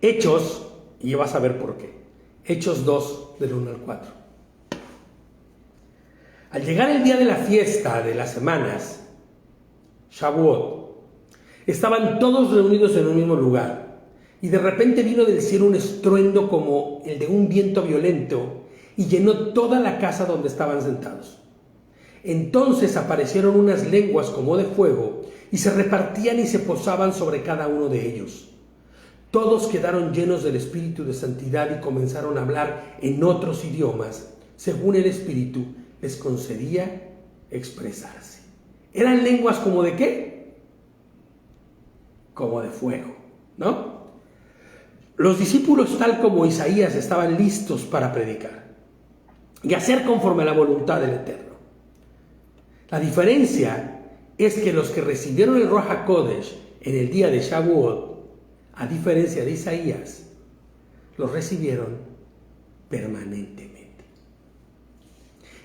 Hechos, y vas a ver por qué. Hechos 2, del 1 al 4. Al llegar el día de la fiesta de las semanas, Shavuot, estaban todos reunidos en un mismo lugar. Y de repente vino del cielo un estruendo como el de un viento violento y llenó toda la casa donde estaban sentados. Entonces aparecieron unas lenguas como de fuego y se repartían y se posaban sobre cada uno de ellos. Todos quedaron llenos del Espíritu de Santidad y comenzaron a hablar en otros idiomas, según el Espíritu les concedía expresarse. ¿Eran lenguas como de qué? Como de fuego, ¿no? Los discípulos, tal como Isaías, estaban listos para predicar y hacer conforme a la voluntad del Eterno. La diferencia es que los que recibieron el Ruach HaKodesh en el día de Shavuot, a diferencia de Isaías, los recibieron permanentemente.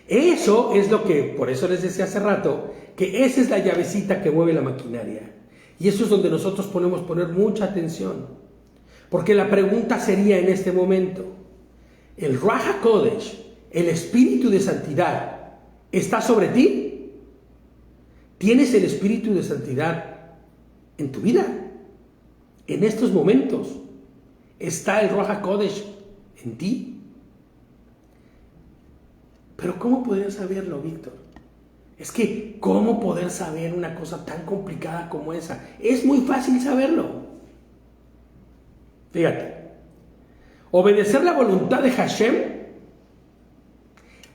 Eso es lo que, por eso les decía hace rato, que esa es la llavecita que mueve la maquinaria. Y eso es donde nosotros podemos poner mucha atención. Porque la pregunta sería en este momento, ¿el Ruach HaKodesh, el Espíritu de Santidad, está sobre ti? ¿Tienes el Espíritu de Santidad en tu vida? En estos momentos, ¿está el Ruach HaKodesh en ti? Pero ¿cómo poder saberlo, Víctor? Es que, ¿cómo poder saber una cosa tan complicada como esa? Es muy fácil saberlo. Fíjate, obedecer la voluntad de Hashem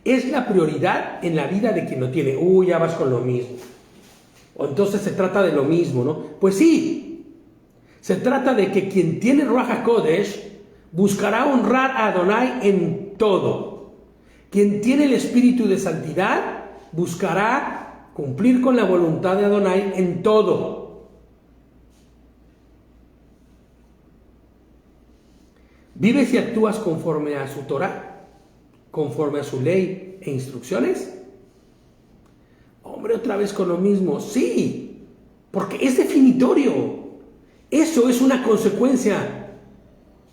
es la prioridad en la vida de quien no tiene. Ya vas con lo mismo. O entonces se trata de lo mismo, ¿no? Pues sí, se trata de que quien tiene Ruach HaKodesh buscará honrar a Adonai en todo. Quien tiene el Espíritu de Santidad buscará cumplir con la voluntad de Adonai en todo. ¿Vives y actúas conforme a su Torah? ¿Conforme a su ley e instrucciones? Hombre, otra vez con lo mismo. Sí, porque es definitorio. Eso es una consecuencia.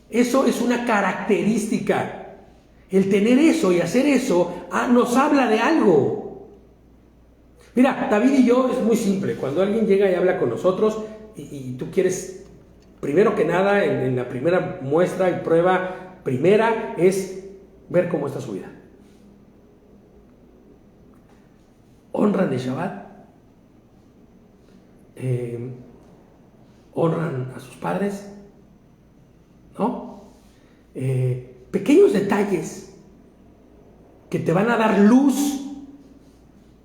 Eso es una característica. El tener eso y hacer eso nos habla de algo. Mira, David y yo es muy simple. Cuando alguien llega y habla con nosotros y tú quieres... Primero que nada, en la primera muestra y prueba primera es ver cómo está su vida. ¿Honran el Shabbat? ¿Honran a sus padres? ¿No? Pequeños detalles que te van a dar luz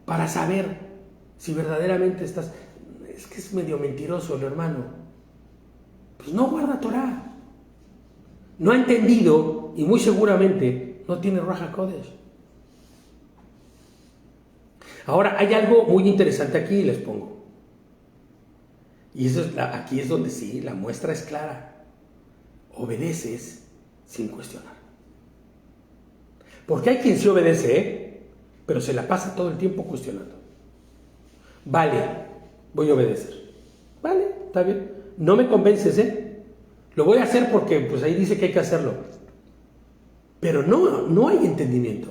para saber si verdaderamente estás... Es que es medio mentiroso el hermano. Pues no guarda Torah, no ha entendido y muy seguramente no tiene Ruach HaKodesh. Ahora hay algo muy interesante aquí y les pongo. Y eso aquí es donde sí, la muestra es clara. Obedeces sin cuestionar. Porque hay quien sí obedece, pero se la pasa todo el tiempo cuestionando. Vale, voy a obedecer. Vale, está bien. No me convences, Lo voy a hacer porque pues ahí dice que hay que hacerlo. pero no hay entendimiento.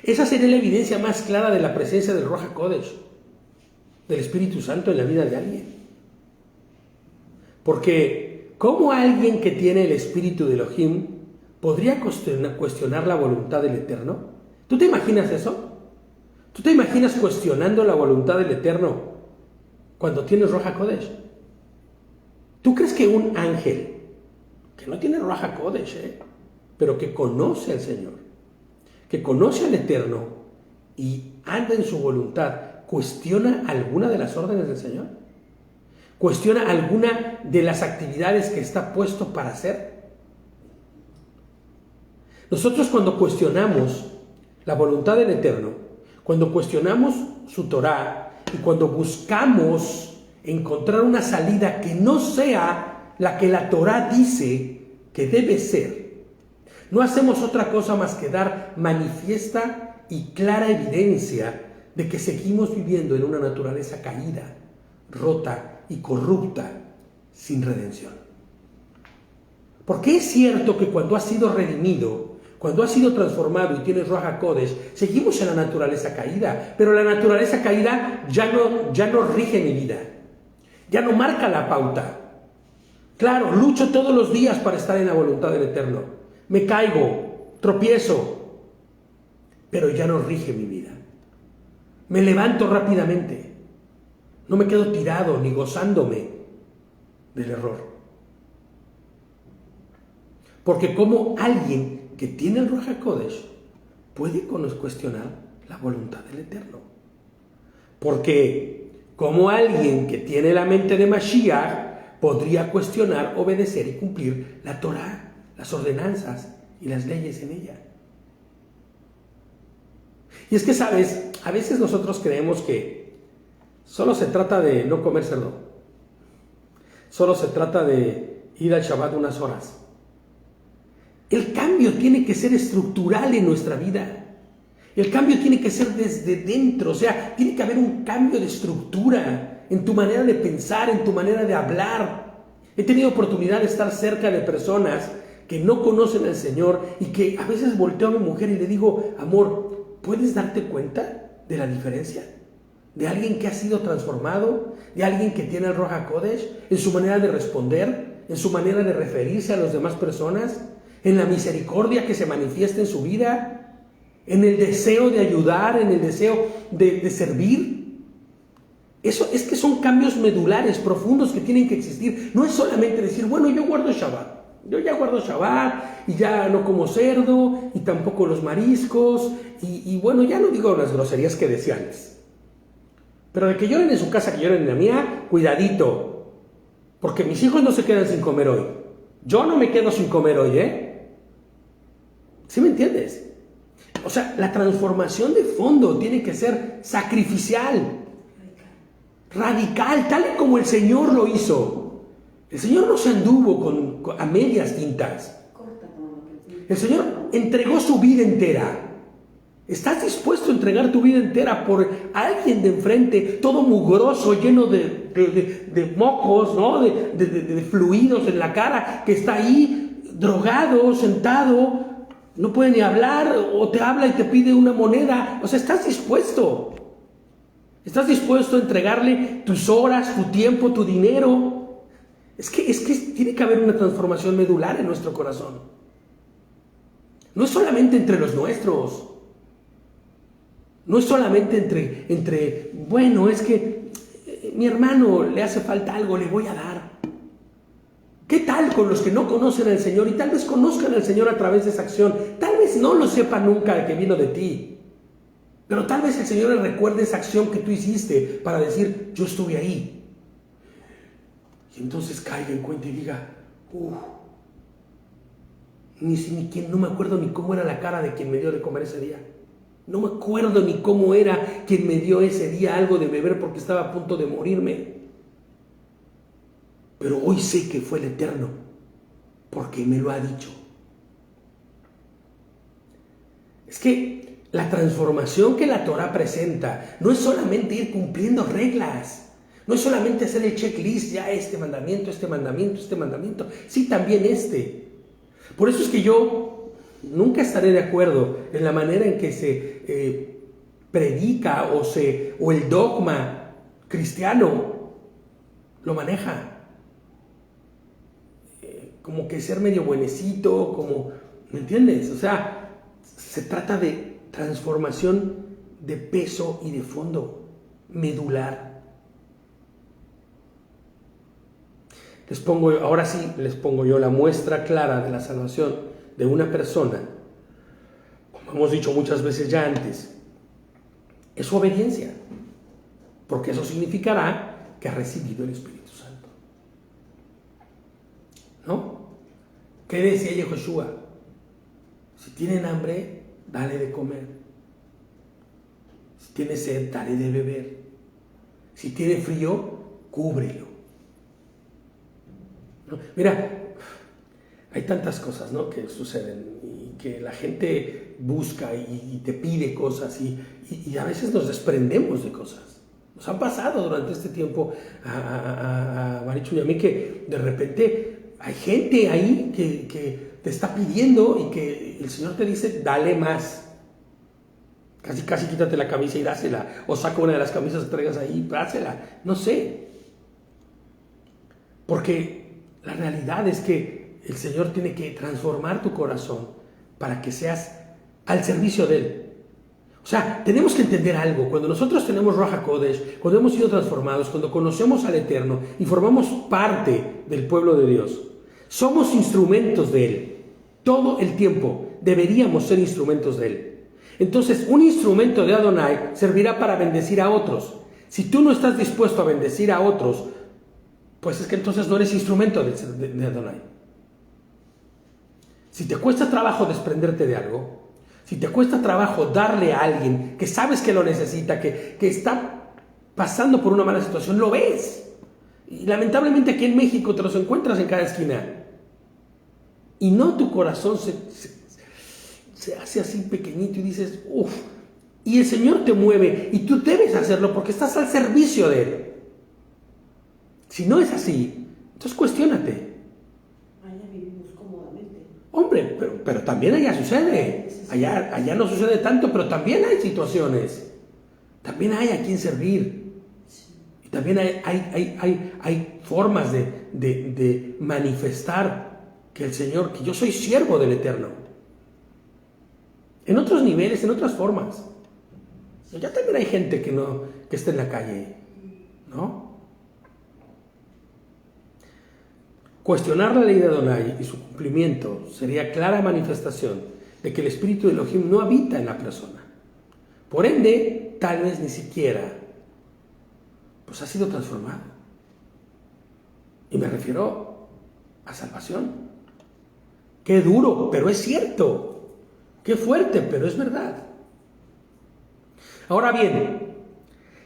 Esa sería la evidencia más clara de la presencia del Ruach HaKodesh, del Espíritu Santo en la vida de alguien. Porque, ¿cómo alguien que tiene el Espíritu de Elohim podría cuestionar la voluntad del Eterno? ¿Tú te imaginas eso? ¿Tú te imaginas cuestionando la voluntad del Eterno cuando tienes Ruach HaKodesh? ¿Tú crees que un ángel que no tiene Ruach HaKodesh, pero que conoce al Señor, que conoce al Eterno y anda en su voluntad, cuestiona alguna de las órdenes del Señor? ¿Cuestiona alguna de las actividades que está puesto para hacer? Nosotros, cuando cuestionamos la voluntad del Eterno, cuando cuestionamos su Torah y cuando buscamos encontrar una salida que no sea la que la Torah dice que debe ser, no hacemos otra cosa más que dar manifiesta y clara evidencia de que seguimos viviendo en una naturaleza caída, rota y corrupta, sin redención. Porque es cierto que cuando has sido redimido, cuando has sido transformado y tienes Ruach HaKodesh, seguimos en la naturaleza caída, pero la naturaleza caída ya no rige mi vida, ya no marca la pauta. Claro, lucho todos los días para estar en la voluntad del Eterno, me caigo, tropiezo, pero ya no rige mi vida. Me levanto rápidamente. No me quedo tirado ni gozándome del error. Porque como alguien que tiene el Ruach HaKodesh puede cuestionar la voluntad del Eterno. Porque como alguien que tiene la mente de Mashiach podría cuestionar, obedecer y cumplir la Torah, las ordenanzas y las leyes en ella. Y es que, ¿sabes? A veces nosotros creemos que solo se trata de no comer cerdo. Solo se trata de ir al Shabbat unas horas. El cambio tiene que ser estructural en nuestra vida. El cambio tiene que ser desde dentro. O sea, tiene que haber un cambio de estructura en tu manera de pensar, en tu manera de hablar. He tenido oportunidad de estar cerca de personas que no conocen al Señor y que a veces volteo a mi mujer y le digo, amor, ¿puedes darte cuenta de la diferencia? De alguien que ha sido transformado, de alguien que tiene el Ruach HaKodesh, en su manera de responder, en su manera de referirse a las demás personas, en la misericordia que se manifiesta en su vida, en el deseo de ayudar, en el deseo de servir. Eso es que son cambios medulares, profundos que tienen que existir. No es solamente decir, bueno, yo guardo Shabbat. Yo ya guardo Shabbat y ya no como cerdo y tampoco los mariscos y bueno, ya no digo las groserías que decía antes. Pero de que lloren en su casa, que lloren en la mía, cuidadito. Porque mis hijos no se quedan sin comer hoy. Yo no me quedo sin comer hoy, ¿Sí me entiendes? O sea, la transformación de fondo tiene que ser sacrificial, radical, tal y como el Señor lo hizo. El Señor no se anduvo a medias tintas. El Señor entregó su vida entera. ¿Estás dispuesto a entregar tu vida entera por alguien de enfrente, todo mugroso, lleno de mocos, ¿no? de fluidos en la cara, que está ahí drogado, sentado, no puede ni hablar, o te habla y te pide una moneda? O sea, ¿estás dispuesto? ¿Estás dispuesto a entregarle tus horas, tu tiempo, tu dinero? Es que tiene que haber una transformación medular en nuestro corazón. No es solamente entre los nuestros. No es solamente bueno, es que mi hermano le hace falta algo, le voy a dar. ¿Qué tal con los que no conocen al Señor y tal vez conozcan al Señor a través de esa acción? Tal vez no lo sepa nunca que vino de ti, pero tal vez el Señor le recuerde esa acción que tú hiciste para decir, yo estuve ahí. Y entonces caiga en cuenta y diga, no me acuerdo ni cómo era la cara de quien me dio de comer ese día. No me acuerdo ni cómo era quien me dio ese día algo de beber porque estaba a punto de morirme. Pero hoy sé que fue el Eterno, porque me lo ha dicho. Es que la transformación que la Torah presenta no es solamente ir cumpliendo reglas, no es solamente hacer el checklist, ya este mandamiento, sí, también Por eso es que yo nunca estaré de acuerdo en la manera en que se predica o el dogma cristiano lo maneja. Como que ser medio buenecito, como, ¿me entiendes? O sea, se trata de transformación de peso y de fondo, medular. Ahora sí les pongo yo la muestra clara de la salvación de una persona, como hemos dicho muchas veces ya antes, es su obediencia, porque eso significará que ha recibido el Espíritu Santo. ¿No? ¿Qué decía Yehoshua? Si tienen hambre, dale de comer. Si tiene sed, dale de beber. Si tiene frío, cúbrelo. ¿No? Mira, hay tantas cosas, ¿no?, que suceden y que la gente busca y te pide cosas y a veces nos desprendemos de cosas. Nos ha pasado durante este tiempo a Marichu y a mí que de repente hay gente ahí que te está pidiendo y que el Señor te dice, dale más. Casi quítate la camisa y dásela. O saca una de las camisas que traigas ahí, dásela. No sé. Porque la realidad es que el Señor tiene que transformar tu corazón para que seas al servicio de Él. O sea, tenemos que entender algo. Cuando nosotros tenemos Ruach HaKodesh, cuando hemos sido transformados, cuando conocemos al Eterno y formamos parte del pueblo de Dios, somos instrumentos de Él. Todo el tiempo deberíamos ser instrumentos de Él. Entonces, un instrumento de Adonai servirá para bendecir a otros. Si tú no estás dispuesto a bendecir a otros, pues es que entonces no eres instrumento de Adonai. Si te cuesta trabajo desprenderte de algo, si te cuesta trabajo darle a alguien que sabes que lo necesita, que está pasando por una mala situación, lo ves. Y lamentablemente aquí en México te los encuentras en cada esquina. Y no, tu corazón se hace así pequeñito y dices, uff. Y el Señor te mueve y tú debes hacerlo porque estás al servicio de Él. Si no es así, entonces cuestiónate. Allá vivimos cómodamente. Hombre, pero también allá sucede. Allá no sucede tanto, pero también hay situaciones. También hay a quien servir. Y también hay formas de manifestar que el Señor, que yo soy siervo del Eterno. En otros niveles, en otras formas. Ya también hay gente que está en la calle, ¿no? Cuestionar la ley de Adonai y su cumplimiento sería clara manifestación de que el espíritu de Elohim no habita en la persona. Por ende, tal vez ni siquiera pues ha sido transformado. Y me refiero a salvación. Qué duro, pero es cierto. Qué fuerte, pero es verdad. Ahora bien,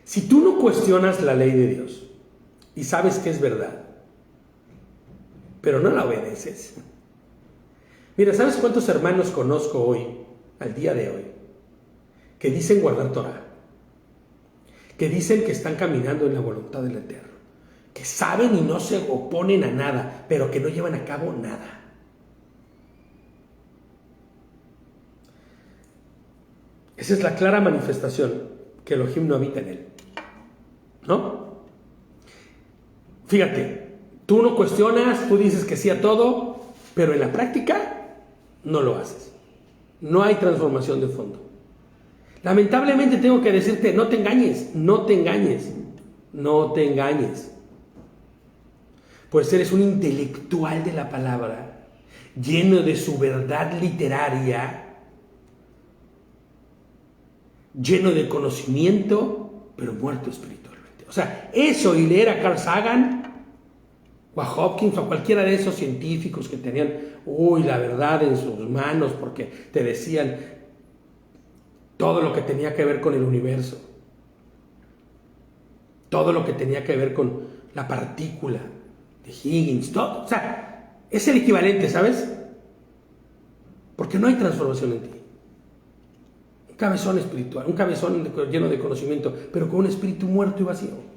si tú no cuestionas la ley de Dios y sabes que es verdad, pero no la obedeces. Mira, ¿sabes cuántos hermanos conozco hoy, al día de hoy, que dicen guardar Torah? Que dicen que están caminando en la voluntad del Eterno, que saben y no se oponen a nada, pero que no llevan a cabo nada. Esa es la clara manifestación que Elohim no habita en él, ¿no? Fíjate. Tú no cuestionas, tú dices que sí a todo, pero en la práctica no lo haces. No hay transformación de fondo. Lamentablemente tengo que decirte, no te engañes, no te engañes, no te engañes. Pues eres un intelectual de la palabra, lleno de su verdad literaria, lleno de conocimiento, pero muerto espiritualmente. O sea, eso y leer a Carl Sagan, o a Hopkins, o a cualquiera de esos científicos que tenían, la verdad en sus manos, porque te decían todo lo que tenía que ver con el universo, todo lo que tenía que ver con la partícula de Higgins, todo. O sea, es el equivalente, ¿sabes? Porque no hay transformación en ti. Un cabezón espiritual, un cabezón lleno de conocimiento, pero con un espíritu muerto y vacío.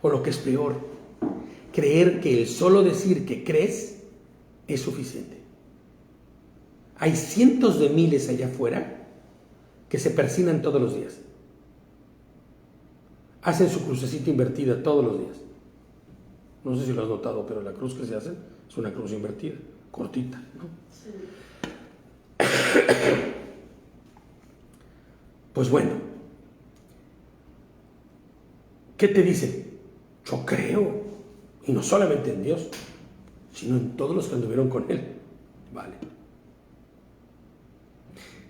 O lo que es peor, creer que el solo decir que crees es suficiente. Hay cientos de miles allá afuera que se persignan todos los días. Hacen su crucecita invertida todos los días. No sé si lo has notado, pero la cruz que se hace es una cruz invertida, cortita, ¿no? Sí. Pues bueno, ¿qué te dicen? Yo creo, y no solamente en Dios, sino en todos los que anduvieron con Él. Vale.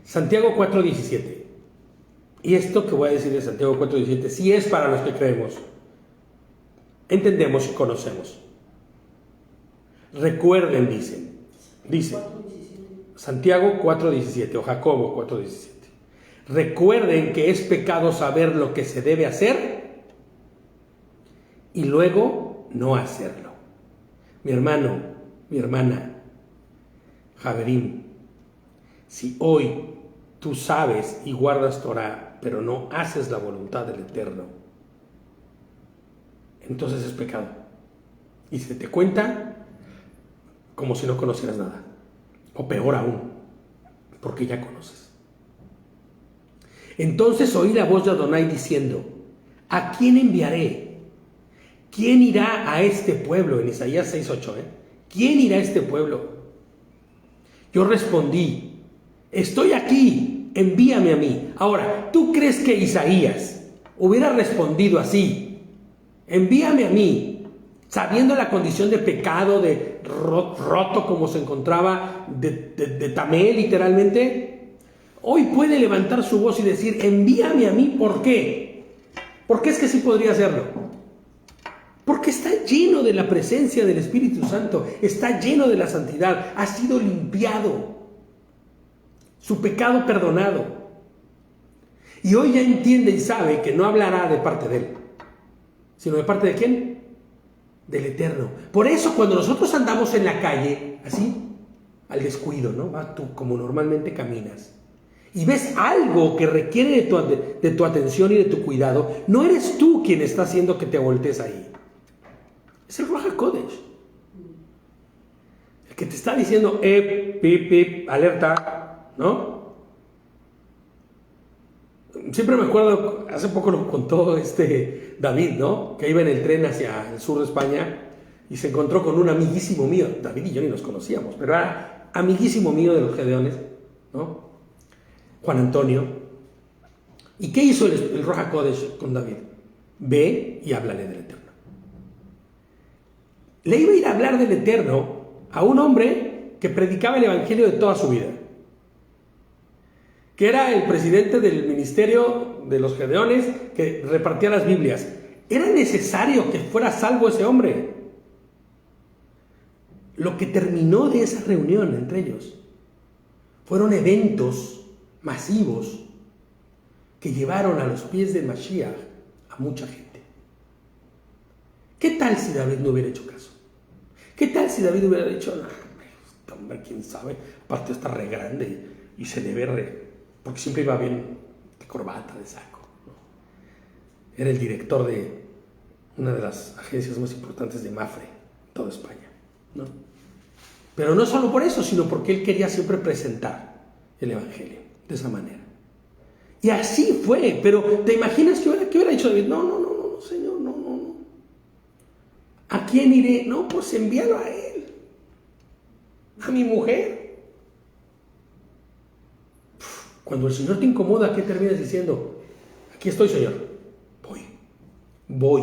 Santiago 4:17. Y esto que voy a decir de Santiago 4:17, sí es para los que creemos, entendemos y conocemos. Recuerden, dice Santiago 4:17 o Jacobo 4:17. Recuerden que es pecado saber lo que se debe hacer y luego no hacerlo. Mi hermano, mi hermana, Javerín, si hoy tú sabes y guardas Torah, pero no haces la voluntad del Eterno, entonces es pecado. Y se te cuenta como si no conocieras nada. O peor aún, porque ya conoces. Entonces oí la voz de Adonai diciendo: ¿a quién enviaré? ¿Quién irá a este pueblo? En Isaías 6:8, ¿quién irá a este pueblo? Yo respondí: estoy aquí, envíame a mí. Ahora, ¿tú crees que Isaías hubiera respondido así? Envíame a mí, sabiendo la condición de pecado, de roto como se encontraba, de tamé literalmente? Hoy puede levantar su voz y decir: envíame a mí. ¿Por qué? Porque es que sí podría hacerlo. Porque está lleno de la presencia del Espíritu Santo, está lleno de la santidad, ha sido limpiado, su pecado perdonado. Y hoy ya entiende y sabe que no hablará de parte de él, sino de parte de ¿quién? Del Eterno. Por eso cuando nosotros andamos en la calle, así, al descuido, ¿no? Va tú como normalmente caminas, y ves algo que requiere de tu atención y de tu cuidado, no eres tú quien está haciendo que te voltees ahí. Es el Ruach HaKodesh, el que te está diciendo: pip, pip, alerta, ¿no? Siempre me acuerdo, hace poco lo contó David, ¿no? Que iba en el tren hacia el sur de España y se encontró con un amiguísimo mío. David y yo ni nos conocíamos, pero era amiguísimo mío de los Gedeones, ¿no? Juan Antonio. ¿Y qué hizo el Ruach HaKodesh con David? Ve y háblale del Eterno. Le iba a ir a hablar del Eterno a un hombre que predicaba el Evangelio de toda su vida, que era el presidente del ministerio de los Gedeones, que repartía las Biblias. Era necesario que fuera salvo ese hombre. Lo que terminó de esa reunión entre ellos fueron eventos masivos que llevaron a los pies de Mashiach a mucha gente. ¿Qué tal si David no hubiera hecho caso? ¿Qué tal si David hubiera dicho: no, este hombre, quién sabe, aparte está re grande y se le ve porque siempre iba bien de corbata, de saco, ¿no? Era el director de una de las agencias más importantes de Mafre, en toda España, ¿no? Pero no solo por eso, sino porque él quería siempre presentar el Evangelio de esa manera. Y así fue. Pero ¿te imaginas qué hubiera dicho David? No, Señor, no. ¿A quién iré? No, pues envíalo a él, a mi mujer. Cuando el Señor te incomoda, ¿qué terminas diciendo? Aquí estoy, Señor, voy.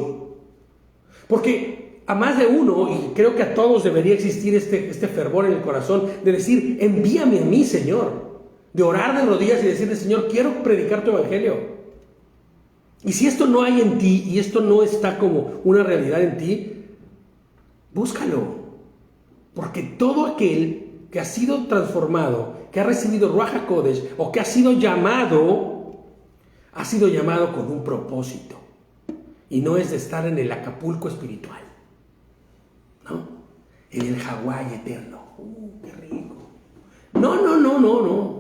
Porque a más de uno, y creo que a todos debería existir este fervor en el corazón de decir: envíame a mí, Señor. De orar de rodillas y decirle: Señor, quiero predicar tu Evangelio. Y si esto no hay en ti, y esto no está como una realidad en ti, búscalo. Porque todo aquel que ha sido transformado, que ha recibido Ruach HaKodesh, o que ha sido llamado con un propósito. Y no es de estar en el Acapulco espiritual, ¿no? En el Hawái eterno. ¡Qué rico! No.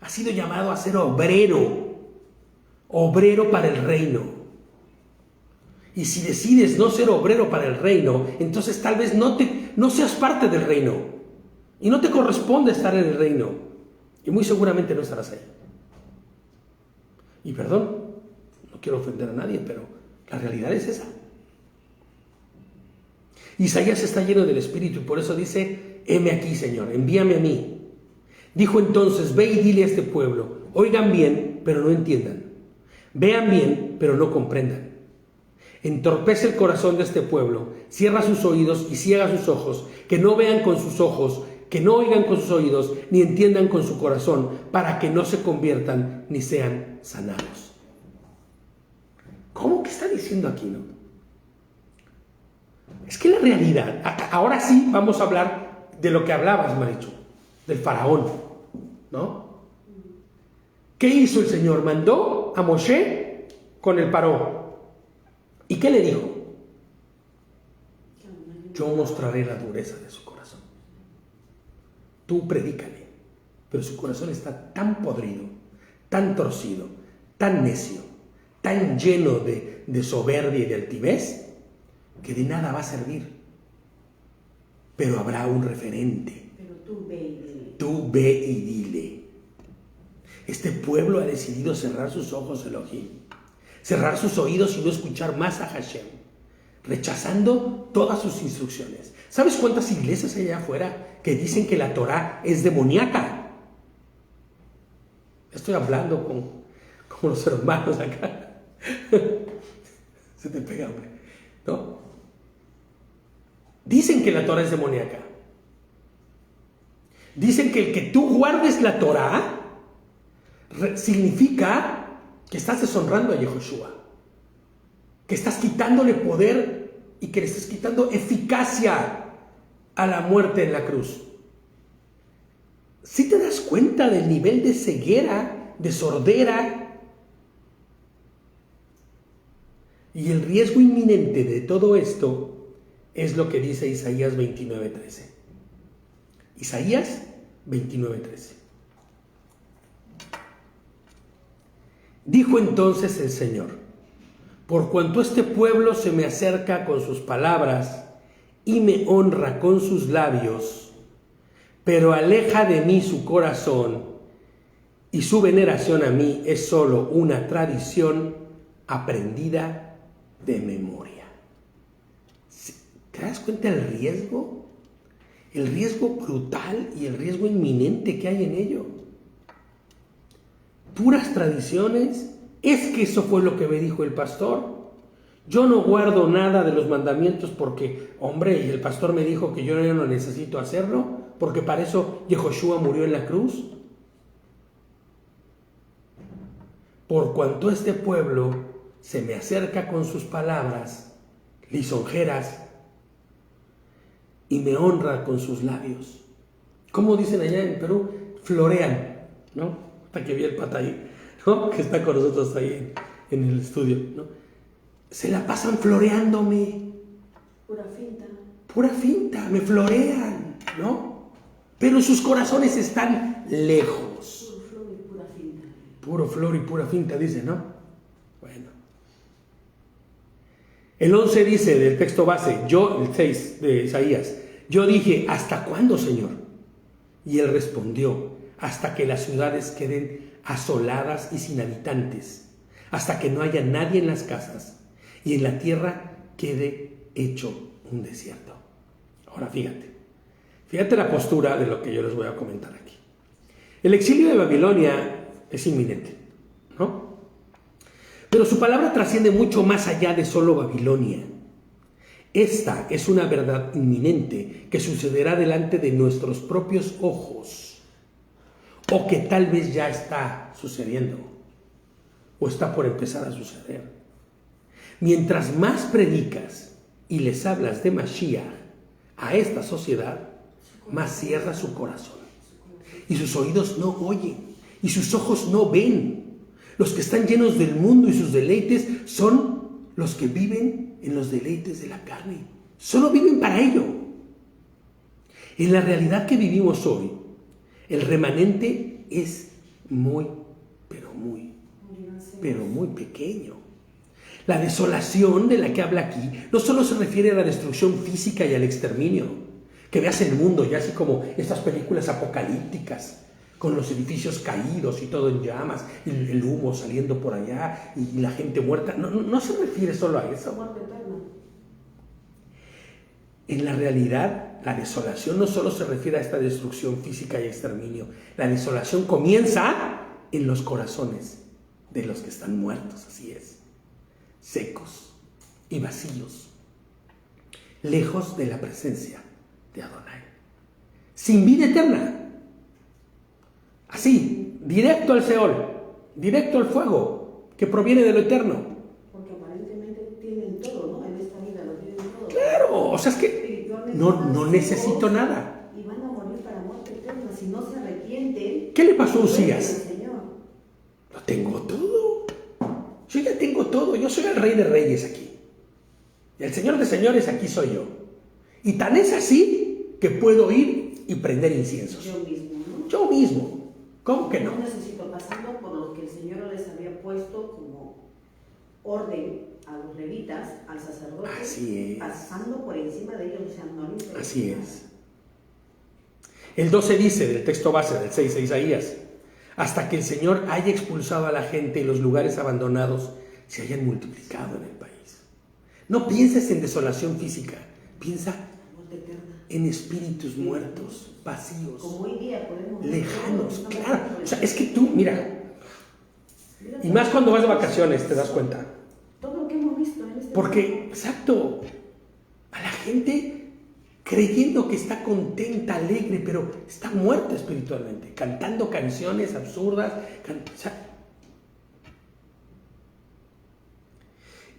Ha sido llamado a ser obrero para el reino. Y si decides no ser obrero para el reino, entonces tal vez no seas parte del reino, Y no te corresponde estar en el reino. Y muy seguramente no estarás ahí. Y perdón, no quiero ofender a nadie, pero la realidad es esa. Isaías está lleno del Espíritu y por eso dice: heme aquí, Señor, envíame a mí. Dijo entonces: ve y dile a este pueblo, oigan bien, pero no entiendan. Vean bien, pero no comprendan. Entorpece el corazón de este pueblo, cierra sus oídos y ciega sus ojos, que no vean con sus ojos, que no oigan con sus oídos, ni entiendan con su corazón, para que no se conviertan ni sean sanados. ¿Cómo que está diciendo aquí, no? Es que la realidad, ahora sí vamos a hablar de lo que hablabas, Marichu, del faraón, ¿no? ¿Qué hizo el Señor? Mandó a Moshe con el paró. ¿Y qué le dijo? Yo mostraré la dureza de su corazón. Tú predícale, pero su corazón está tan podrido, tan torcido, tan necio, tan lleno de soberbia y de altivez, que de nada va a servir. Pero habrá un referente. Pero tú ve y dile. Tú ve y dile. Este pueblo ha decidido cerrar sus ojos, Elohim, cerrar sus oídos y no escuchar más a Hashem, rechazando todas sus instrucciones. ¿Sabes cuántas iglesias hay allá afuera que dicen que la Torá es demoníaca? Estoy hablando con los hermanos acá. Se te pega, hombre, ¿no? Dicen que la Torá es demoníaca. Dicen que el que tú guardes la Torá significa que estás deshonrando a Yehoshua, que estás quitándole poder y que le estás quitando eficacia a la muerte en la cruz. ¿Sí te das cuenta del nivel de ceguera, de sordera y el riesgo inminente de todo esto? Es lo que dice Isaías 29:13. Isaías 29:13. Dijo entonces el Señor: por cuanto este pueblo se me acerca con sus palabras y me honra con sus labios, pero aleja de mí su corazón, y su veneración a mí es solo una tradición aprendida de memoria. ¿Te das cuenta del riesgo? El riesgo brutal y el riesgo inminente que hay en ello. Puras tradiciones. Es que eso fue lo que me dijo el pastor. Yo no guardo nada de los mandamientos porque, hombre, y el pastor me dijo que yo no necesito hacerlo, porque para eso Yehoshua murió en la cruz. Por cuanto este pueblo se me acerca con sus palabras lisonjeras y me honra con sus labios. ¿Cómo dicen allá en Perú? Florean, ¿no? Hasta que vi el pata ahí, ¿no? Que está con nosotros ahí en el estudio, ¿no? Se la pasan floreándome. Pura finta. Pura finta, me florean, ¿no? Pero sus corazones están lejos. Puro flor y pura finta. Puro flor y pura finta, dice, ¿no? Bueno. El 11 dice del texto base, el 6 de Isaías, yo dije, ¿hasta cuándo, Señor? Y él respondió, hasta que las ciudades queden asoladas y sin habitantes, hasta que no haya nadie en las casas y en la tierra quede hecho un desierto. Ahora fíjate la postura de lo que yo les voy a comentar aquí. El exilio de Babilonia es inminente, ¿no? Pero su palabra trasciende mucho más allá de solo Babilonia. Esta es una verdad inminente que sucederá delante de nuestros propios ojos, o que tal vez ya está sucediendo, o está por empezar a suceder. Mientras más predicas y les hablas de Mashiach a esta sociedad, más cierra su corazón, y sus oídos no oyen, y sus ojos no ven. Los que están llenos del mundo y sus deleites son los que viven en los deleites de la carne. Solo viven para ello. En la realidad que vivimos hoy, el remanente es muy pequeño. La desolación de la que habla aquí no solo se refiere a la destrucción física y al exterminio. Que veas el mundo ya así como estas películas apocalípticas, con los edificios caídos y todo en llamas, y el humo saliendo por allá y la gente muerta. No se refiere solo a eso. Muerte eterna. En la realidad, la desolación no solo se refiere a esta destrucción física y exterminio. La desolación comienza en los corazones de los que están muertos, así es, secos y vacíos, lejos de la presencia de Adonai, sin vida eterna, así, directo al Seol, directo al fuego que proviene de lo eterno. Porque aparentemente tienen todo, ¿no? En esta vida lo tienen todo. Claro, o sea, es que no necesito nada. Y van a morir para muerte eterna si no se arrepienten. ¿Qué le pasó a Usías? Señor. Lo tengo todo. Yo ya tengo todo. Yo soy el Rey de Reyes aquí. Y el Señor de Señores aquí soy yo. Y tan es así que puedo ir y prender inciensos. Yo mismo, ¿no? Yo mismo. ¿Cómo que no? No necesito, pasando por lo que el Señor les había puesto como orden a los levitas, al sacerdote. Así es. Pasando por encima de ellos, o sea, no les interesa Así nada. es. El 12 dice, del texto base del 6 de Isaías, hasta que el Señor haya expulsado a la gente y los lugares abandonados se hayan multiplicado en el país. No pienses en desolación física, piensa Muerte eterna. en espíritus muertos, vacíos, Como hoy día podemos ver lejanos, todo lo que claro. estamos O sea, es que tú, mira, y más cuando vas de vacaciones te das cuenta. todo lo que hemos visto en este Porque, exacto, a la gente creyendo que está contenta, alegre, pero está muerta espiritualmente, cantando canciones absurdas. O sea,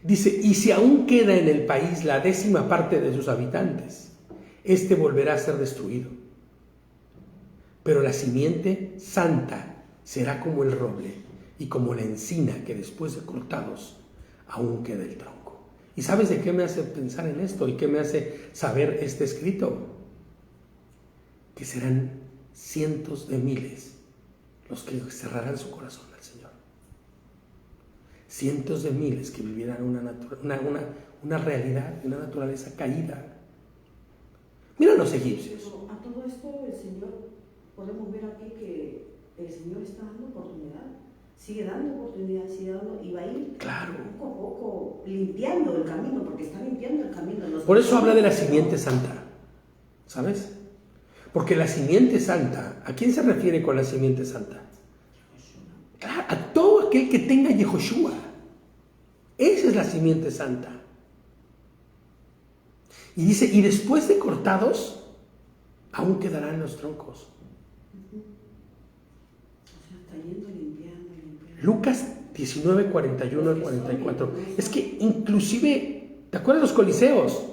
dice, y si aún queda en el país la 10ª parte de sus habitantes, este volverá a ser destruido. Pero la simiente santa será como el roble y como la encina que después de cortados aún queda el tronco. ¿Y sabes de qué me hace pensar en esto? ¿Y qué me hace saber este escrito? Que serán cientos de miles los que cerrarán su corazón al Señor. Cientos de miles que vivirán una realidad, una naturaleza caída. Mira los egipcios. Pero a todo esto el Señor, podemos ver aquí que el Señor está dando oportunidad, sigue dando oportunidad, sigue dando, y va a ir Claro. poco a poco limpiando el camino, porque está limpiando el camino. Por eso habla de la simiente santa, ¿sabes? Porque la simiente santa, ¿a quién se refiere con la simiente santa? Claro, a todo aquel que tenga Yehoshua. Esa es la simiente santa. Y dice, y después de cortados, aún quedarán los troncos. O sea, está yendo limpiando. Lucas 19, 41 al 44. Es que inclusive, ¿te acuerdas de los coliseos?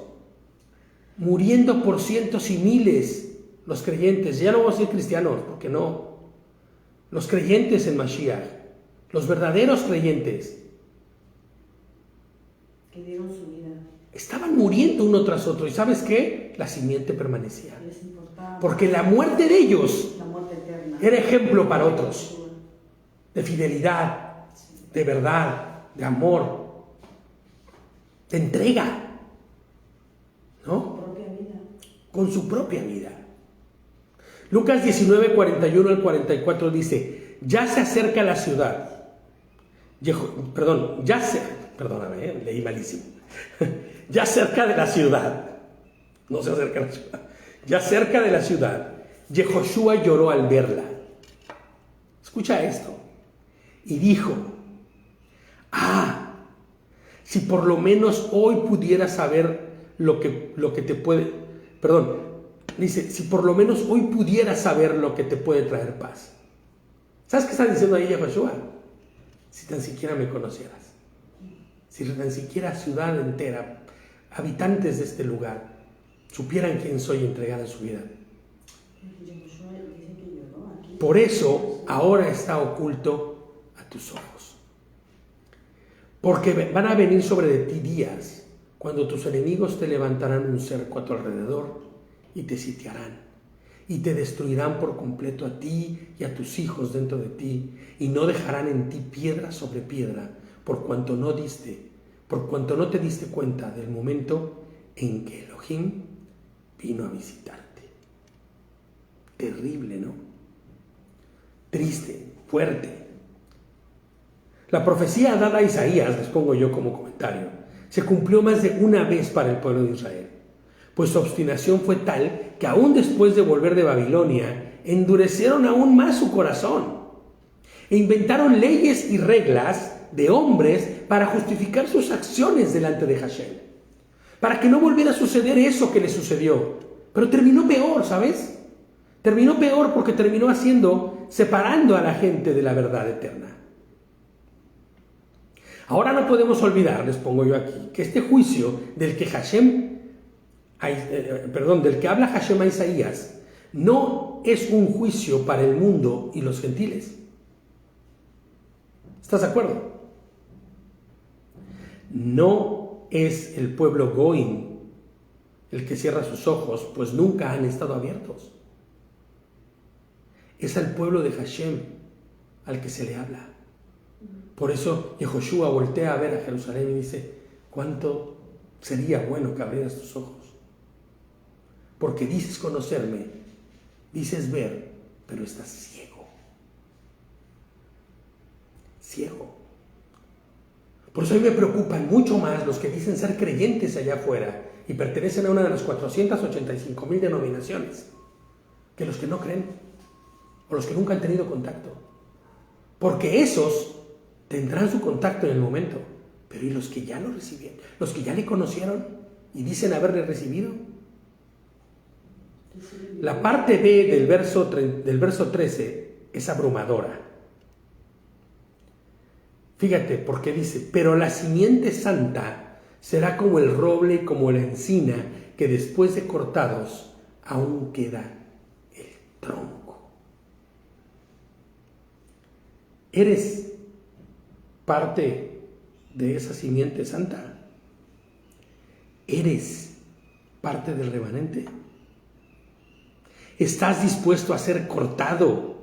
Muriendo por cientos y miles los creyentes. Ya no vamos a decir cristianos, porque no. Los creyentes en Mashiach. Los verdaderos creyentes. Que dieron su vida. Estaban muriendo uno tras otro. ¿Y sabes qué? La simiente permanecía. Les importaba. Porque la muerte de ellos La muerte eterna. era ejemplo para otros. De fidelidad, de verdad, de amor, de entrega, ¿no? Propia vida. Con su propia vida. Lucas 19, 41 al 44 dice, ya se acerca la ciudad. Perdóname, leí malísimo. Ya cerca de la ciudad. No se acerca a la ciudad. Ya cerca de la ciudad. Yehoshua lloró al verla. Escucha esto. Y dijo, si por lo menos hoy pudieras saber lo que te puede, dice, si por lo menos hoy pudieras saber lo que te puede traer paz. ¿Sabes qué está diciendo ahí Yehoshua? Si tan siquiera me conocieras, si tan siquiera ciudad entera, habitantes de este lugar, supieran quién soy y entregaran su vida. Por eso ahora está oculto a tus ojos. Porque van a venir sobre de ti días cuando tus enemigos te levantarán un cerco a tu alrededor y te sitiarán y te destruirán por completo a ti y a tus hijos dentro de ti y no dejarán en ti piedra sobre piedra por cuanto no te diste cuenta del momento en que Elohim vino a visitarte. terrible, ¿no? Triste, fuerte. La profecía dada a Isaías, les pongo yo como comentario, se cumplió más de una vez para el pueblo de Israel, pues su obstinación fue tal que aún después de volver de Babilonia, endurecieron aún más su corazón e inventaron leyes y reglas de hombres para justificar sus acciones delante de Hashem, para que no volviera a suceder eso que le sucedió. Pero terminó peor, ¿sabes? Terminó peor porque terminó separando a la gente de la verdad eterna. Ahora no podemos olvidar, les pongo yo aquí, que este juicio del que habla Hashem a Isaías no es un juicio para el mundo y los gentiles. ¿Estás de acuerdo? No es el pueblo Goim el que cierra sus ojos, pues nunca han estado abiertos. Es al pueblo de Hashem al que se le habla. Por eso Yehoshua voltea a ver a Jerusalén y dice: ¿cuánto sería bueno que abrieras tus ojos? Porque dices conocerme, dices ver, pero estás ciego. Ciego. Por eso a mí me preocupan mucho más los que dicen ser creyentes allá afuera y pertenecen a una de las 485,000 denominaciones, que los que no creen o los que nunca han tenido contacto. Porque esos tendrán su contacto en el momento, pero ¿y los que ya lo recibieron? ¿Los que ya le conocieron y dicen haberle recibido? La parte B del verso 13 es abrumadora. Fíjate, porque dice: pero la simiente santa será como el roble y como la encina, que después de cortados aún queda el tronco. ¿Eres parte de esa simiente santa? ¿Eres parte del remanente? ¿Estás dispuesto a ser cortado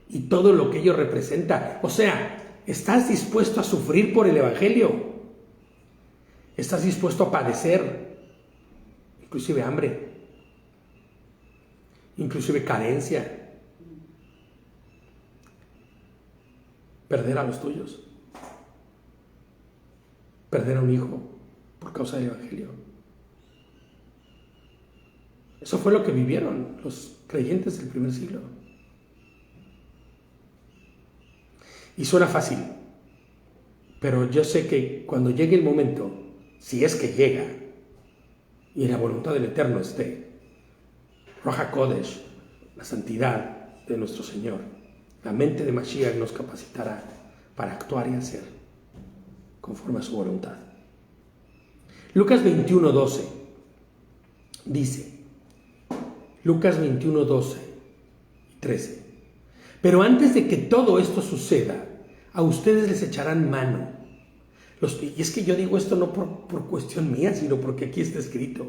y todo lo que ello representa? O sea, ¿estás dispuesto a sufrir por el Evangelio? ¿Estás dispuesto a padecer, inclusive hambre, inclusive carencia, perder a los tuyos, perder a un hijo por causa del Evangelio? Eso fue lo que vivieron los creyentes del primer siglo. Y suena fácil, pero yo sé que cuando llegue el momento, si es que llega, y en la voluntad del Eterno esté, Ruach HaKodesh, la santidad de nuestro Señor, la mente de Mashiach nos capacitará para actuar y hacer conforme a su voluntad. Lucas 21:12 dice, Lucas 21:12 y 13: pero antes de que todo esto suceda, a ustedes les echarán mano. Y es que yo digo esto no por cuestión mía, sino porque aquí está escrito.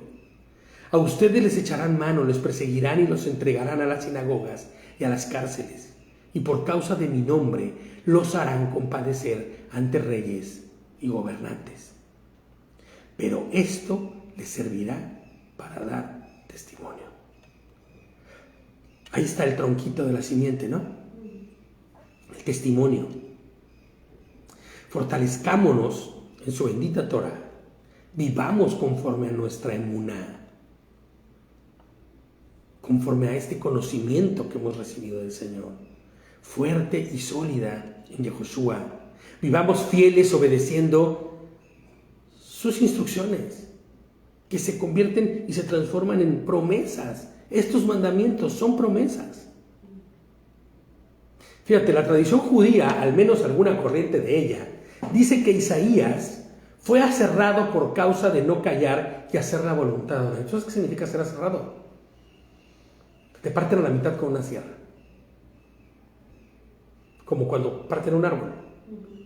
A ustedes les echarán mano, les perseguirán y los entregarán a las sinagogas y a las cárceles. Y por causa de mi nombre los harán compadecer ante reyes y gobernantes. Pero esto les servirá para dar testimonio. Ahí está el tronquito de la simiente, ¿no? El testimonio. Fortalezcámonos en su bendita Torah. Vivamos conforme a nuestra emuná, conforme a este conocimiento que hemos recibido del Señor, fuerte y sólida en Yehoshua. Vivamos fieles obedeciendo sus instrucciones, que se convierten y se transforman en promesas. Estos mandamientos son promesas. Fíjate, la tradición judía, al menos alguna corriente de ella, dice que Isaías fue aserrado por causa de no callar y hacer la voluntad de Dios. ¿Sabes qué significa ser aserrado? Te parten a la mitad con una sierra. Como cuando parten un árbol.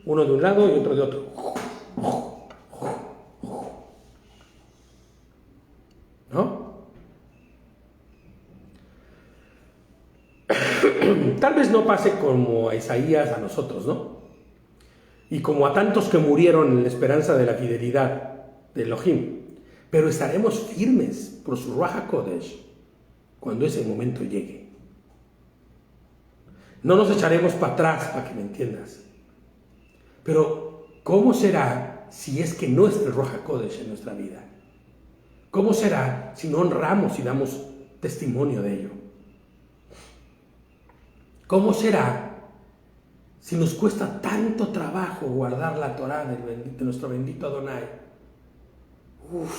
Uno de un lado y otro de otro. ¿No? Tal vez no pase como a Isaías a nosotros, ¿no? Y como a tantos que murieron en la esperanza de la fidelidad de Elohim. Pero estaremos firmes por su Ruach HaKodesh cuando ese momento llegue. No nos echaremos para atrás, para que me entiendas. Pero, ¿cómo será si es que no es el Ruach HaKodesh en nuestra vida? ¿Cómo será si no honramos y damos testimonio de ello? ¿Cómo será si nos cuesta tanto trabajo guardar la Torah de nuestro bendito Adonai?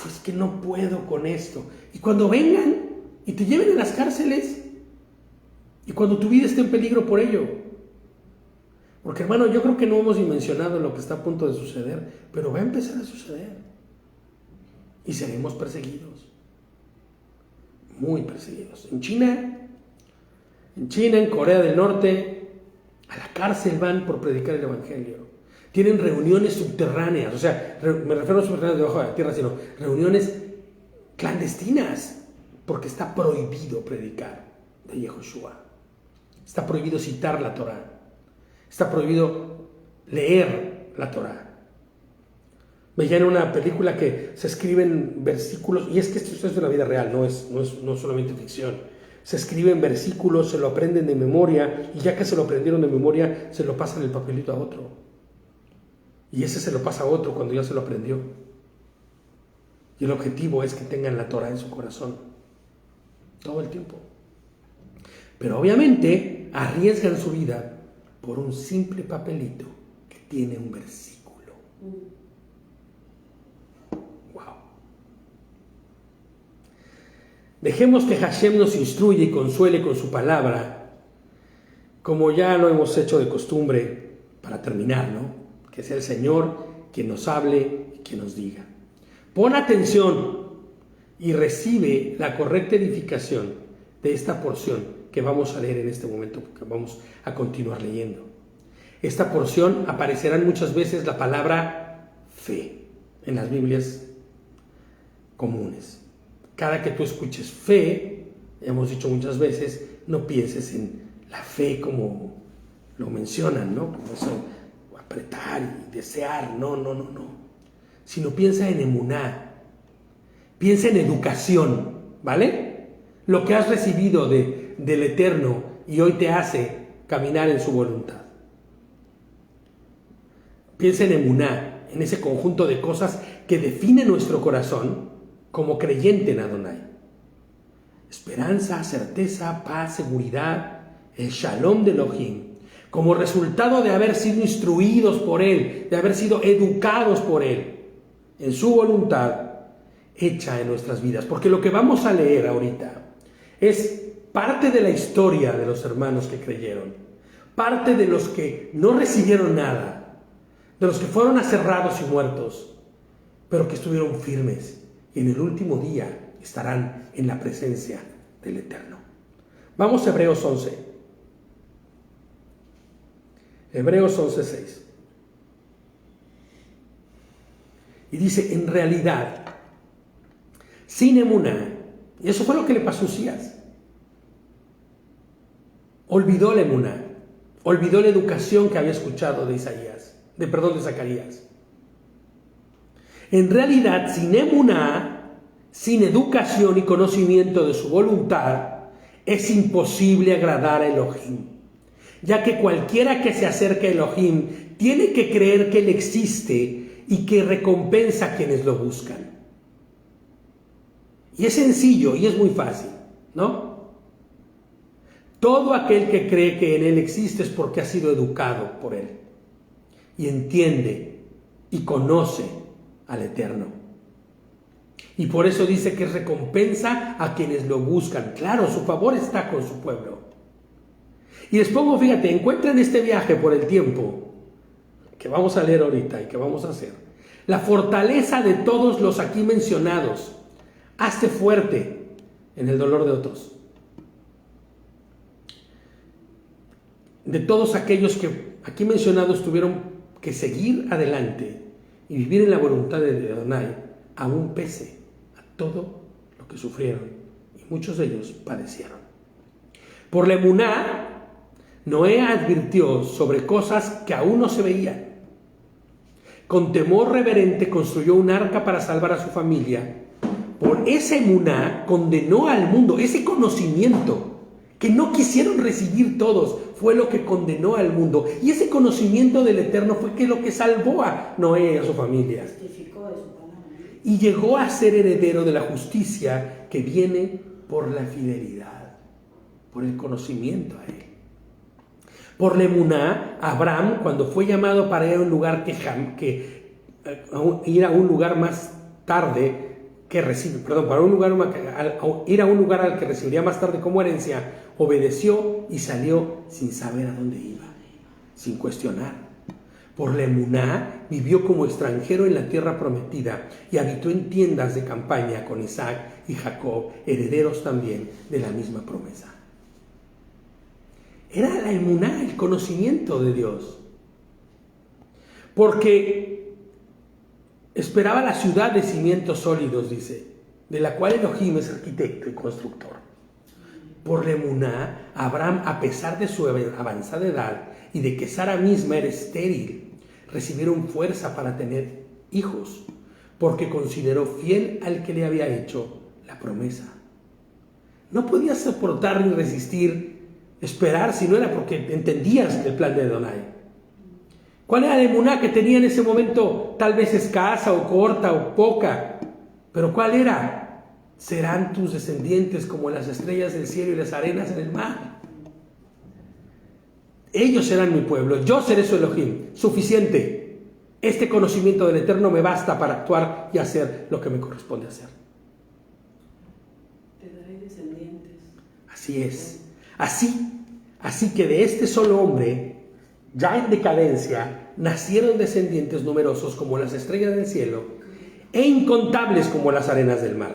Es que no puedo con esto. Y cuando vengan y te lleven a las cárceles, y cuando tu vida esté en peligro por ello. Porque, hermano, yo creo que no hemos dimensionado lo que está a punto de suceder, pero va a empezar a suceder. Y seremos perseguidos. Muy perseguidos. En China, en Corea del Norte, a la cárcel van por predicar el evangelio. Tienen reuniones subterráneas, o sea, me refiero a subterráneas debajo de la tierra, sino reuniones clandestinas, porque está prohibido predicar de Yehoshua. Está prohibido citar la Torah. Está prohibido leer la Torah. Veía en una película que se escriben versículos, y es que esto es de la vida real, no es solamente ficción. Se escriben versículos, se lo aprenden de memoria, y ya que se lo aprendieron de memoria, se lo pasan el papelito a otro. Y ese se lo pasa a otro cuando ya se lo aprendió. Y el objetivo es que tengan la Torah en su corazón todo el tiempo. Pero obviamente arriesgan su vida por un simple papelito que tiene un versículo. Wow. Dejemos que Hashem nos instruya y consuele con su palabra, como ya lo hemos hecho de costumbre, para terminar, ¿no? Que sea el Señor quien nos hable y quien nos diga. Pon atención y recibe la correcta edificación de esta porción que vamos a leer en este momento, porque vamos a continuar leyendo. Esta porción aparecerá muchas veces la palabra fe en las Biblias comunes. Cada que tú escuches fe, hemos dicho muchas veces, no pienses en la fe como lo mencionan, ¿no? Como eso, apretar y desear, no. Sino piensa en emuná, piensa en educación, ¿vale? Lo que has recibido del Eterno y hoy te hace caminar en su voluntad. Piensa en emuná, en ese conjunto de cosas que define nuestro corazón como creyente en Adonai. Esperanza, certeza, paz, seguridad, el shalom de Elohim, como resultado de haber sido instruidos por Él, de haber sido educados por Él, en su voluntad hecha en nuestras vidas. Porque lo que vamos a leer ahorita es parte de la historia de los hermanos que creyeron, parte de los que no recibieron nada, de los que fueron aserrados y muertos, pero que estuvieron firmes y en el último día estarán en la presencia del Eterno. Vamos a Hebreos 11. Hebreos 11:6. Y dice, en realidad, sin emuná, y eso fue lo que le pasó a Usías. Olvidó la emuná, olvidó la educación que había escuchado de Zacarías. En realidad, sin emuná, sin educación y conocimiento de su voluntad, es imposible agradar a Elohim, ya que cualquiera que se acerque a Elohim tiene que creer que Él existe y que recompensa a quienes lo buscan. Y es sencillo y es muy fácil, ¿no? Todo aquel que cree que en Él existe es porque ha sido educado por Él y entiende y conoce al Eterno. Y por eso dice que recompensa a quienes lo buscan. Claro, su favor está con su pueblo. Y les pongo, fíjate, encuentra en este viaje por el tiempo que vamos a leer ahorita y que vamos a hacer, la fortaleza de todos los aquí mencionados. Hazte fuerte en el dolor de otros. De todos aquellos que aquí mencionados tuvieron que seguir adelante y vivir en la voluntad de Adonai, aún pese a todo lo que sufrieron, y muchos de ellos padecieron. Por la emuná, Noé advirtió sobre cosas que aún no se veían. Con temor reverente construyó un arca para salvar a su familia. Por esa emuná condenó al mundo, ese conocimiento que no quisieron recibir todos. fue lo que condenó al mundo. Y ese conocimiento del Eterno fue lo que salvó a Noé y a su familia. Testificó de su palabra. Y llegó a ser heredero de la justicia que viene por la fidelidad, por el conocimiento a Él. Por la emuná, Abraham, cuando fue llamado para ir a un lugar ir a un lugar más tarde que recibe, para ir a un lugar al que recibiría más tarde como herencia, obedeció y salió sin saber a dónde iba, sin cuestionar. Por la emuná, vivió como extranjero en la tierra prometida y habitó en tiendas de campaña con Isaac y Jacob, herederos también de la misma promesa. Era la emuná, el conocimiento de Dios. Porque esperaba la ciudad de cimientos sólidos, dice, de la cual Elohim es arquitecto y constructor. Por la emuná, Abraham, a pesar de su avanzada edad y de que Sara misma era estéril, recibieron fuerza para tener hijos, porque consideró fiel al que le había hecho la promesa. No podía soportar ni resistir, esperar, si no era porque entendías el plan de Adonai. ¿Cuál era la emuná que tenía en ese momento? Tal vez escasa o corta o poca. ¿Pero cuál era? Serán tus descendientes como las estrellas del cielo y las arenas en el mar. Ellos serán mi pueblo, yo seré su Elohim. Suficiente. Este conocimiento del Eterno me basta para actuar y hacer lo que me corresponde hacer. Te daré descendientes. Así es. Así que de este solo hombre, ya en decadencia, nacieron descendientes numerosos como las estrellas del cielo e incontables como las arenas del mar,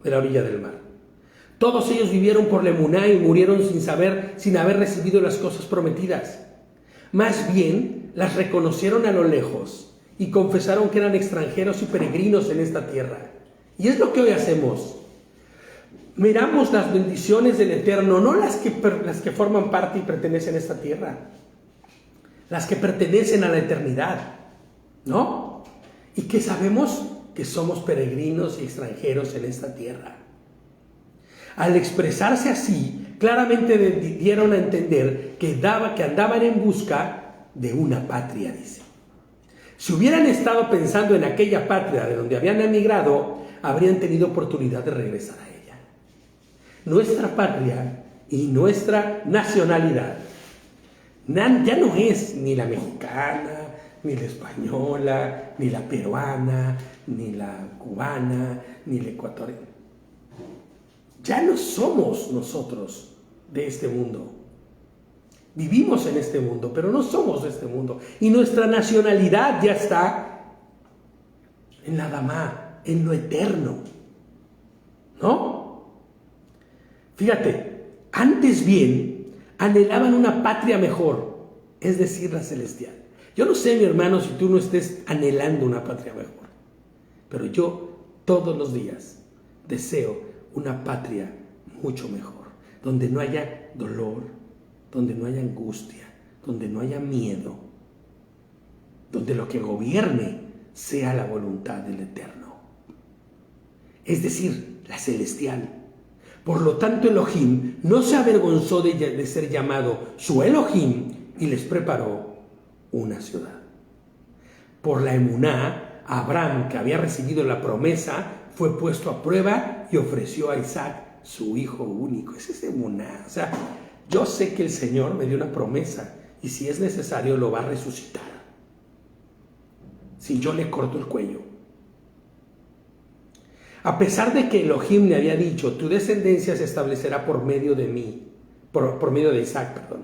de la orilla del mar. Todos ellos vivieron por la emuná y murieron sin haber recibido las cosas prometidas. Más bien, las reconocieron a lo lejos y confesaron que eran extranjeros y peregrinos en esta tierra. Y es lo que hoy hacemos. Miramos las bendiciones del Eterno, no las que forman parte y pertenecen a esta tierra, las que pertenecen a la eternidad, ¿no? Y que sabemos que somos peregrinos y extranjeros en esta tierra. Al expresarse así, claramente dieron a entender que andaban en busca de una patria, dice. Si hubieran estado pensando en aquella patria de donde habían emigrado, habrían tenido oportunidad de regresar a ella. Nuestra patria y nuestra nacionalidad ya no es ni la mexicana, ni la española, ni la peruana, ni la cubana, ni la ecuatoriana. Ya no somos nosotros de este mundo. Vivimos en este mundo, pero no somos de este mundo. Y nuestra nacionalidad ya está en la Damá, en lo eterno. ¿No? Fíjate, antes bien anhelaban una patria mejor, es decir, la celestial. Yo no sé, mi hermano, si tú no estés anhelando una patria mejor, pero yo todos los días deseo una patria mucho mejor, donde no haya dolor, donde no haya angustia, donde no haya miedo, donde lo que gobierne sea la voluntad del Eterno, es decir, la celestial. Por lo tanto, Elohim no se avergonzó de ser llamado su Elohim y les preparó una ciudad. Por la emuná, Abraham, que había recibido la promesa, fue puesto a prueba y ofreció a Isaac, su hijo único. Ese es emuná. O sea, yo sé que el Señor me dio una promesa y si es necesario lo va a resucitar. Si yo le corto el cuello. A pesar de que Elohim le había dicho, tu descendencia se establecerá por medio de mí, por medio de Isaac, perdón.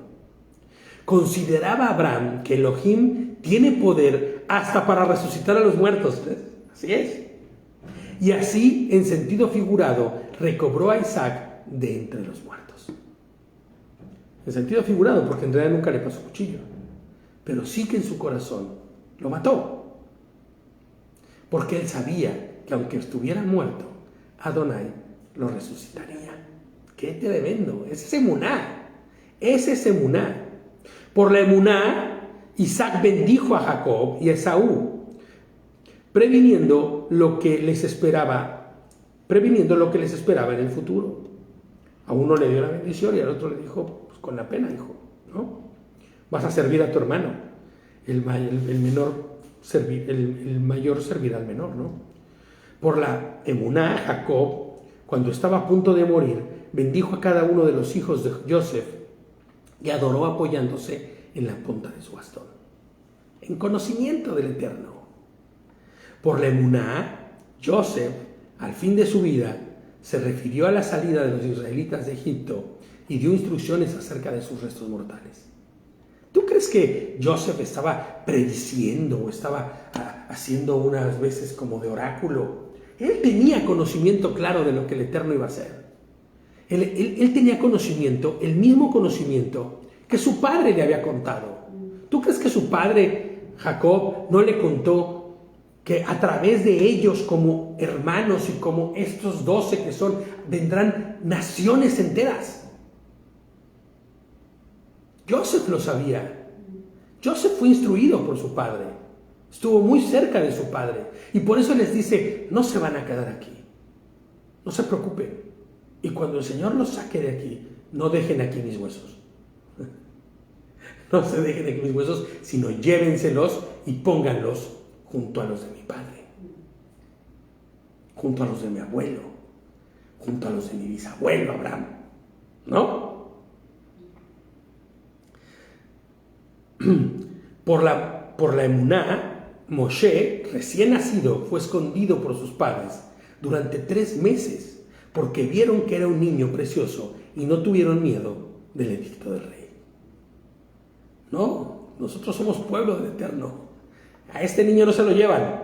Consideraba Abraham que Elohim tiene poder hasta para resucitar a los muertos. ¿Ves? Así es. Y así, en sentido figurado, recobró a Isaac de entre los muertos. En sentido figurado, porque en realidad nunca le pasó cuchillo. Pero sí que en su corazón lo mató. Porque él sabía que aunque estuviera muerto, Adonai lo resucitaría. ¡Qué tremendo! Ese es emuná. Ese es emuná. Por la emuná, Isaac bendijo a Jacob y a Esaú, previniendo lo que les esperaba en el futuro. A uno le dio la bendición y al otro le dijo, pues con la pena, hijo, ¿no? Vas a servir a tu hermano. El mayor servirá al menor, ¿no? Por la emuná, Jacob, cuando estaba a punto de morir, bendijo a cada uno de los hijos de Joseph y adoró apoyándose en la punta de su bastón, en conocimiento del Eterno. Por la emuná, Joseph, al fin de su vida, se refirió a la salida de los israelitas de Egipto y dio instrucciones acerca de sus restos mortales. ¿Tú crees que Joseph estaba prediciendo o estaba haciendo unas veces como de oráculo? Él tenía conocimiento claro de lo que el Eterno iba a hacer. Él tenía conocimiento, el mismo conocimiento que su padre le había contado. ¿Tú crees que su padre, Jacob, no le contó que a través de ellos como hermanos y como estos 12 que son, vendrán naciones enteras? Joseph lo sabía. Joseph fue instruido por su padre. Estuvo muy cerca de su padre. Y por eso les dice, no se van a quedar aquí. No se preocupen. Y cuando el Señor los saque de aquí, no dejen aquí mis huesos. No se dejen aquí mis huesos, sino llévenselos y pónganlos junto a los de mi padre. Junto a los de mi abuelo. Junto a los de mi bisabuelo Abraham. ¿No? Por la emuná, Moshe, recién nacido, fue escondido por sus padres durante 3 meses porque vieron que era un niño precioso y no tuvieron miedo del edicto del rey. No, nosotros somos pueblo del Eterno. A este niño no se lo llevan.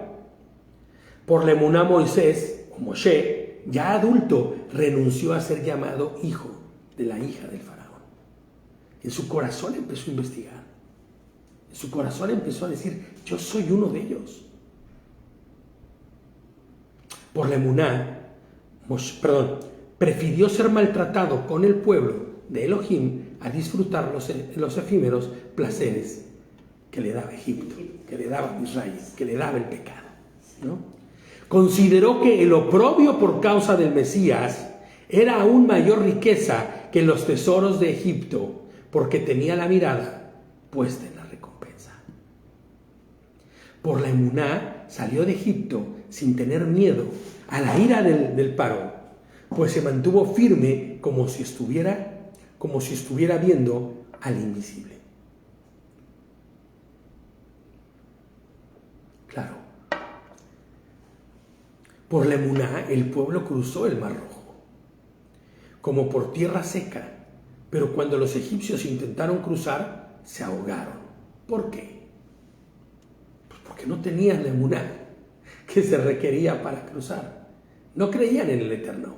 Por la emuná, Moisés, o Moshe, ya adulto, renunció a ser llamado hijo de la hija del faraón. En su corazón empezó a investigar. En su corazón empezó a decir, yo soy uno de ellos. Por la emuná, prefirió ser maltratado con el pueblo de Elohim a disfrutar los efímeros placeres que le daba Egipto, que le daba Israel, que le daba el pecado, ¿no? Consideró que el oprobio por causa del Mesías era aún mayor riqueza que los tesoros de Egipto, porque tenía la mirada puesta en la recompensa. Por la emuná salió de Egipto sin tener miedo a la ira del faraón, pues se mantuvo firme como si estuviera viendo al invisible. Claro. Por la emuná el pueblo cruzó el Mar Rojo, como por tierra seca, pero cuando los egipcios intentaron cruzar, se ahogaron. ¿Por qué? Pues porque no tenían la emuná que se requería para cruzar. No creían en el Eterno.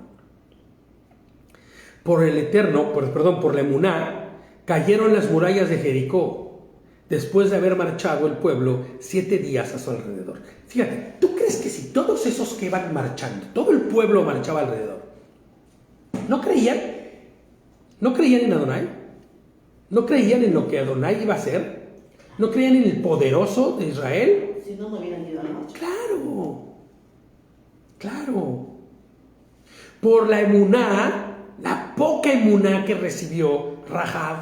Por la emuná, cayeron las murallas de Jericó, después de haber marchado el pueblo 7 días a su alrededor. Fíjate, ¿tú crees que si todos esos que iban marchando, todo el pueblo marchaba alrededor, no creían? ¿No creían en Adonai? ¿No creían en lo que Adonai iba a hacer? ¿No creían en el poderoso de Israel? Si no, no hubieran ido a la marcha. Claro. Por la emuná, la poca emuná que recibió Rahab,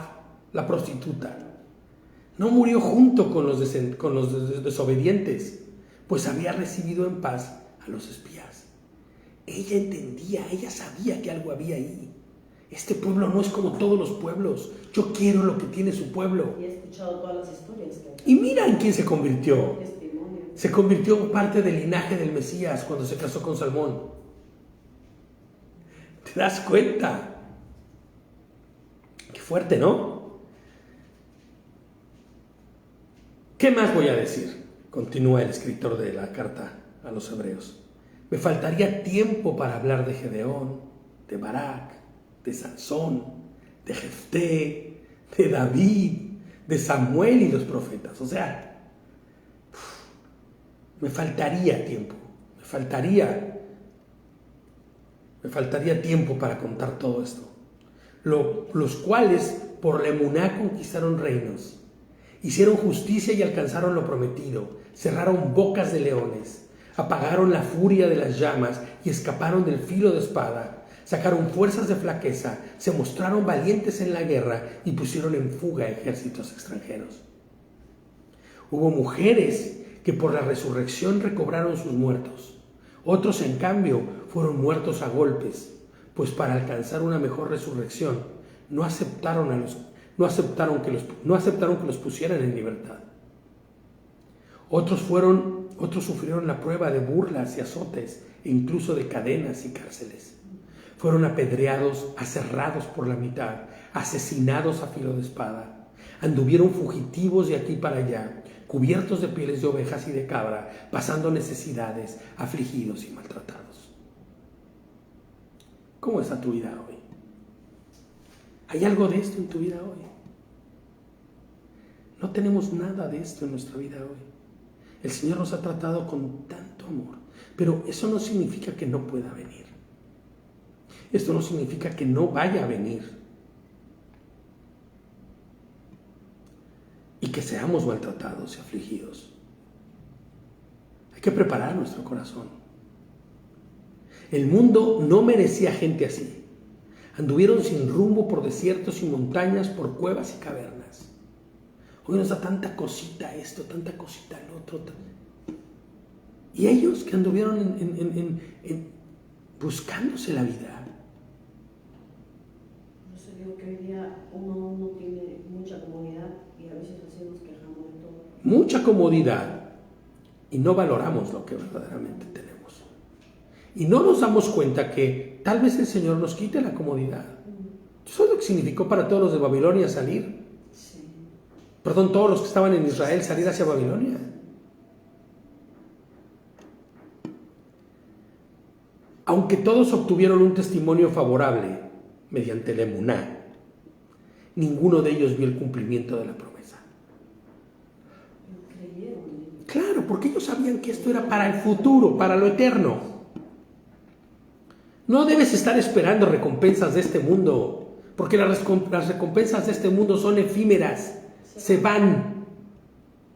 la prostituta, no murió junto con los desobedientes, pues había recibido en paz a los espías. Ella entendía, ella sabía que algo había ahí. Este pueblo no es como todos los pueblos. Yo quiero lo que tiene su pueblo. Y he escuchado todas las historias. Y mira en quién se convirtió. Se convirtió en parte del linaje del Mesías cuando se casó con Salmón. ¿Te das cuenta? Qué fuerte, ¿no? ¿Qué más voy a decir? Continúa el escritor de la carta a los hebreos. Me faltaría tiempo para hablar de Gedeón, de Barak, de Sansón, de Jefté, de David, de Samuel y los profetas. O sea, me faltaría tiempo. Me faltaría tiempo para contar todo esto. Los cuales por la emuná conquistaron reinos, hicieron justicia y alcanzaron lo prometido, cerraron bocas de leones, apagaron la furia de las llamas y escaparon del filo de espada, sacaron fuerzas de flaqueza, se mostraron valientes en la guerra y pusieron en fuga ejércitos extranjeros. Hubo mujeres que por la resurrección recobraron sus muertos. Otros, en cambio, fueron muertos a golpes, pues para alcanzar una mejor resurrección no aceptaron que los pusieran en libertad. Otros sufrieron la prueba de burlas y azotes, e incluso de cadenas y cárceles. Fueron apedreados, aserrados por la mitad, asesinados a filo de espada. Anduvieron fugitivos de aquí para allá, cubiertos de pieles de ovejas y de cabra, pasando necesidades, afligidos y maltratados. ¿Cómo está tu vida hoy? ¿Hay algo de esto en tu vida hoy? No tenemos nada de esto en nuestra vida hoy. El Señor nos ha tratado con tanto amor, pero eso no significa que no pueda venir. Esto no significa que no vaya a venir y que seamos maltratados y afligidos. Hay que preparar nuestro corazón. El mundo no merecía gente así. Anduvieron sin rumbo por desiertos y montañas, por cuevas y cavernas. Hoy nos da tanta cosita esto, tanta cosita el otro. Y ellos que anduvieron buscándose la vida. No sé, digo que hoy día uno no tiene mucha comodidad y a veces así nos quejamos de todo. Mucha comodidad y no valoramos lo que verdaderamente tenemos. Y no nos damos cuenta que tal vez el Señor nos quite la comodidad. Eso es lo que significó para todos los de Babilonia salir. Sí. Perdón, todos los que estaban en Israel salir hacia Babilonia. Aunque todos obtuvieron un testimonio favorable mediante la emuná, ninguno de ellos vio el cumplimiento de la promesa. Claro, porque ellos sabían que esto era para el futuro, para lo eterno. No debes estar esperando recompensas de este mundo, porque las recompensas de este mundo son efímeras, se van.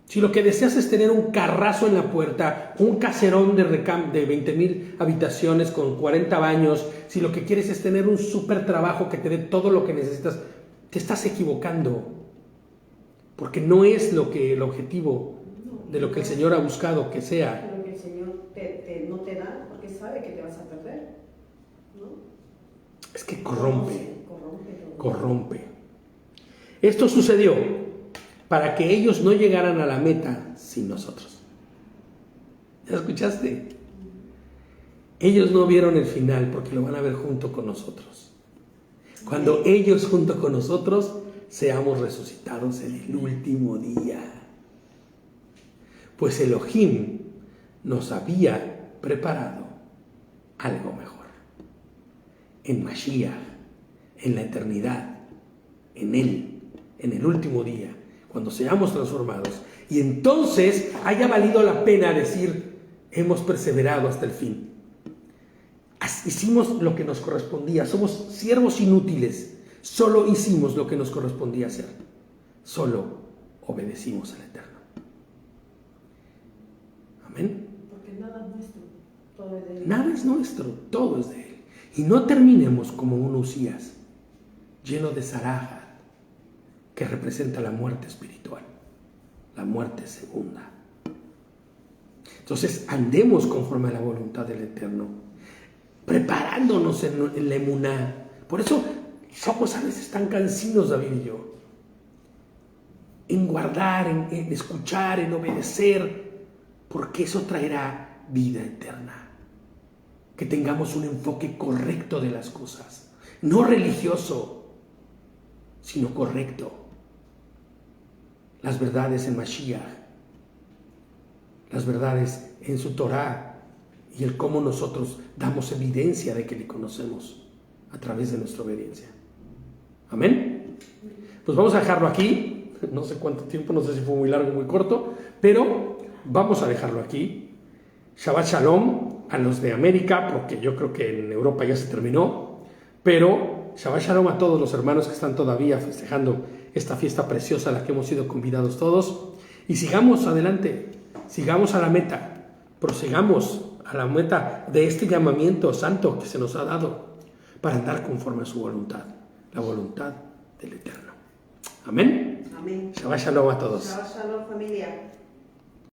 Si lo que deseas es tener un carrazo en la puerta, un caserón de 20,000 habitaciones con 40 baños, si lo que quieres es tener un súper trabajo que te dé todo lo que necesitas, te estás equivocando, porque no es el objetivo de lo que el Señor ha buscado que sea. Pero que el Señor no te da porque sabe que te vas a perder, ¿no? Es que corrompe. Esto sucedió para que ellos no llegaran a la meta sin nosotros. ¿Ya escuchaste? Ellos no vieron el final porque lo van a ver junto con nosotros. Cuando ellos junto con nosotros seamos resucitados en el último día. Pues Elohim nos había preparado algo mejor. En Mashiach, en la eternidad, en Él, en el último día, cuando seamos transformados. Y entonces haya valido la pena decir, hemos perseverado hasta el fin. Hicimos lo que nos correspondía, somos siervos inútiles, solo hicimos lo que nos correspondía hacer, solo obedecimos al Eterno. Amén. Porque nada es nuestro, todo es de Él. Nada es nuestro, todo es de Él. Y no terminemos como un Usías, lleno de Zarahat, que representa la muerte espiritual, la muerte segunda. Entonces andemos conforme a la voluntad del Eterno, preparándonos en la emuná. Por eso somos a veces tan cansinos, David y yo, en guardar, en escuchar, en obedecer, porque eso traerá vida eterna. Que tengamos un enfoque correcto de las cosas, no religioso, sino correcto. Las verdades en Mashiach, las verdades en su Torah y el cómo nosotros damos evidencia de que le conocemos a través de nuestra obediencia. Amén. Pues vamos a dejarlo aquí. No sé cuánto tiempo, no sé si fue muy largo o muy corto, pero vamos a dejarlo aquí. Shabbat Shalom a los de América, porque yo creo que en Europa ya se terminó, pero Shabbat Shalom a todos los hermanos que están todavía festejando esta fiesta preciosa a la que hemos sido convidados todos, y sigamos adelante, sigamos a la meta, prosigamos a la meta de este llamamiento santo que se nos ha dado, para andar conforme a su voluntad, la voluntad del Eterno. Amén. Amén. Shabbat shalom a todos. Shabbat shalom, familia.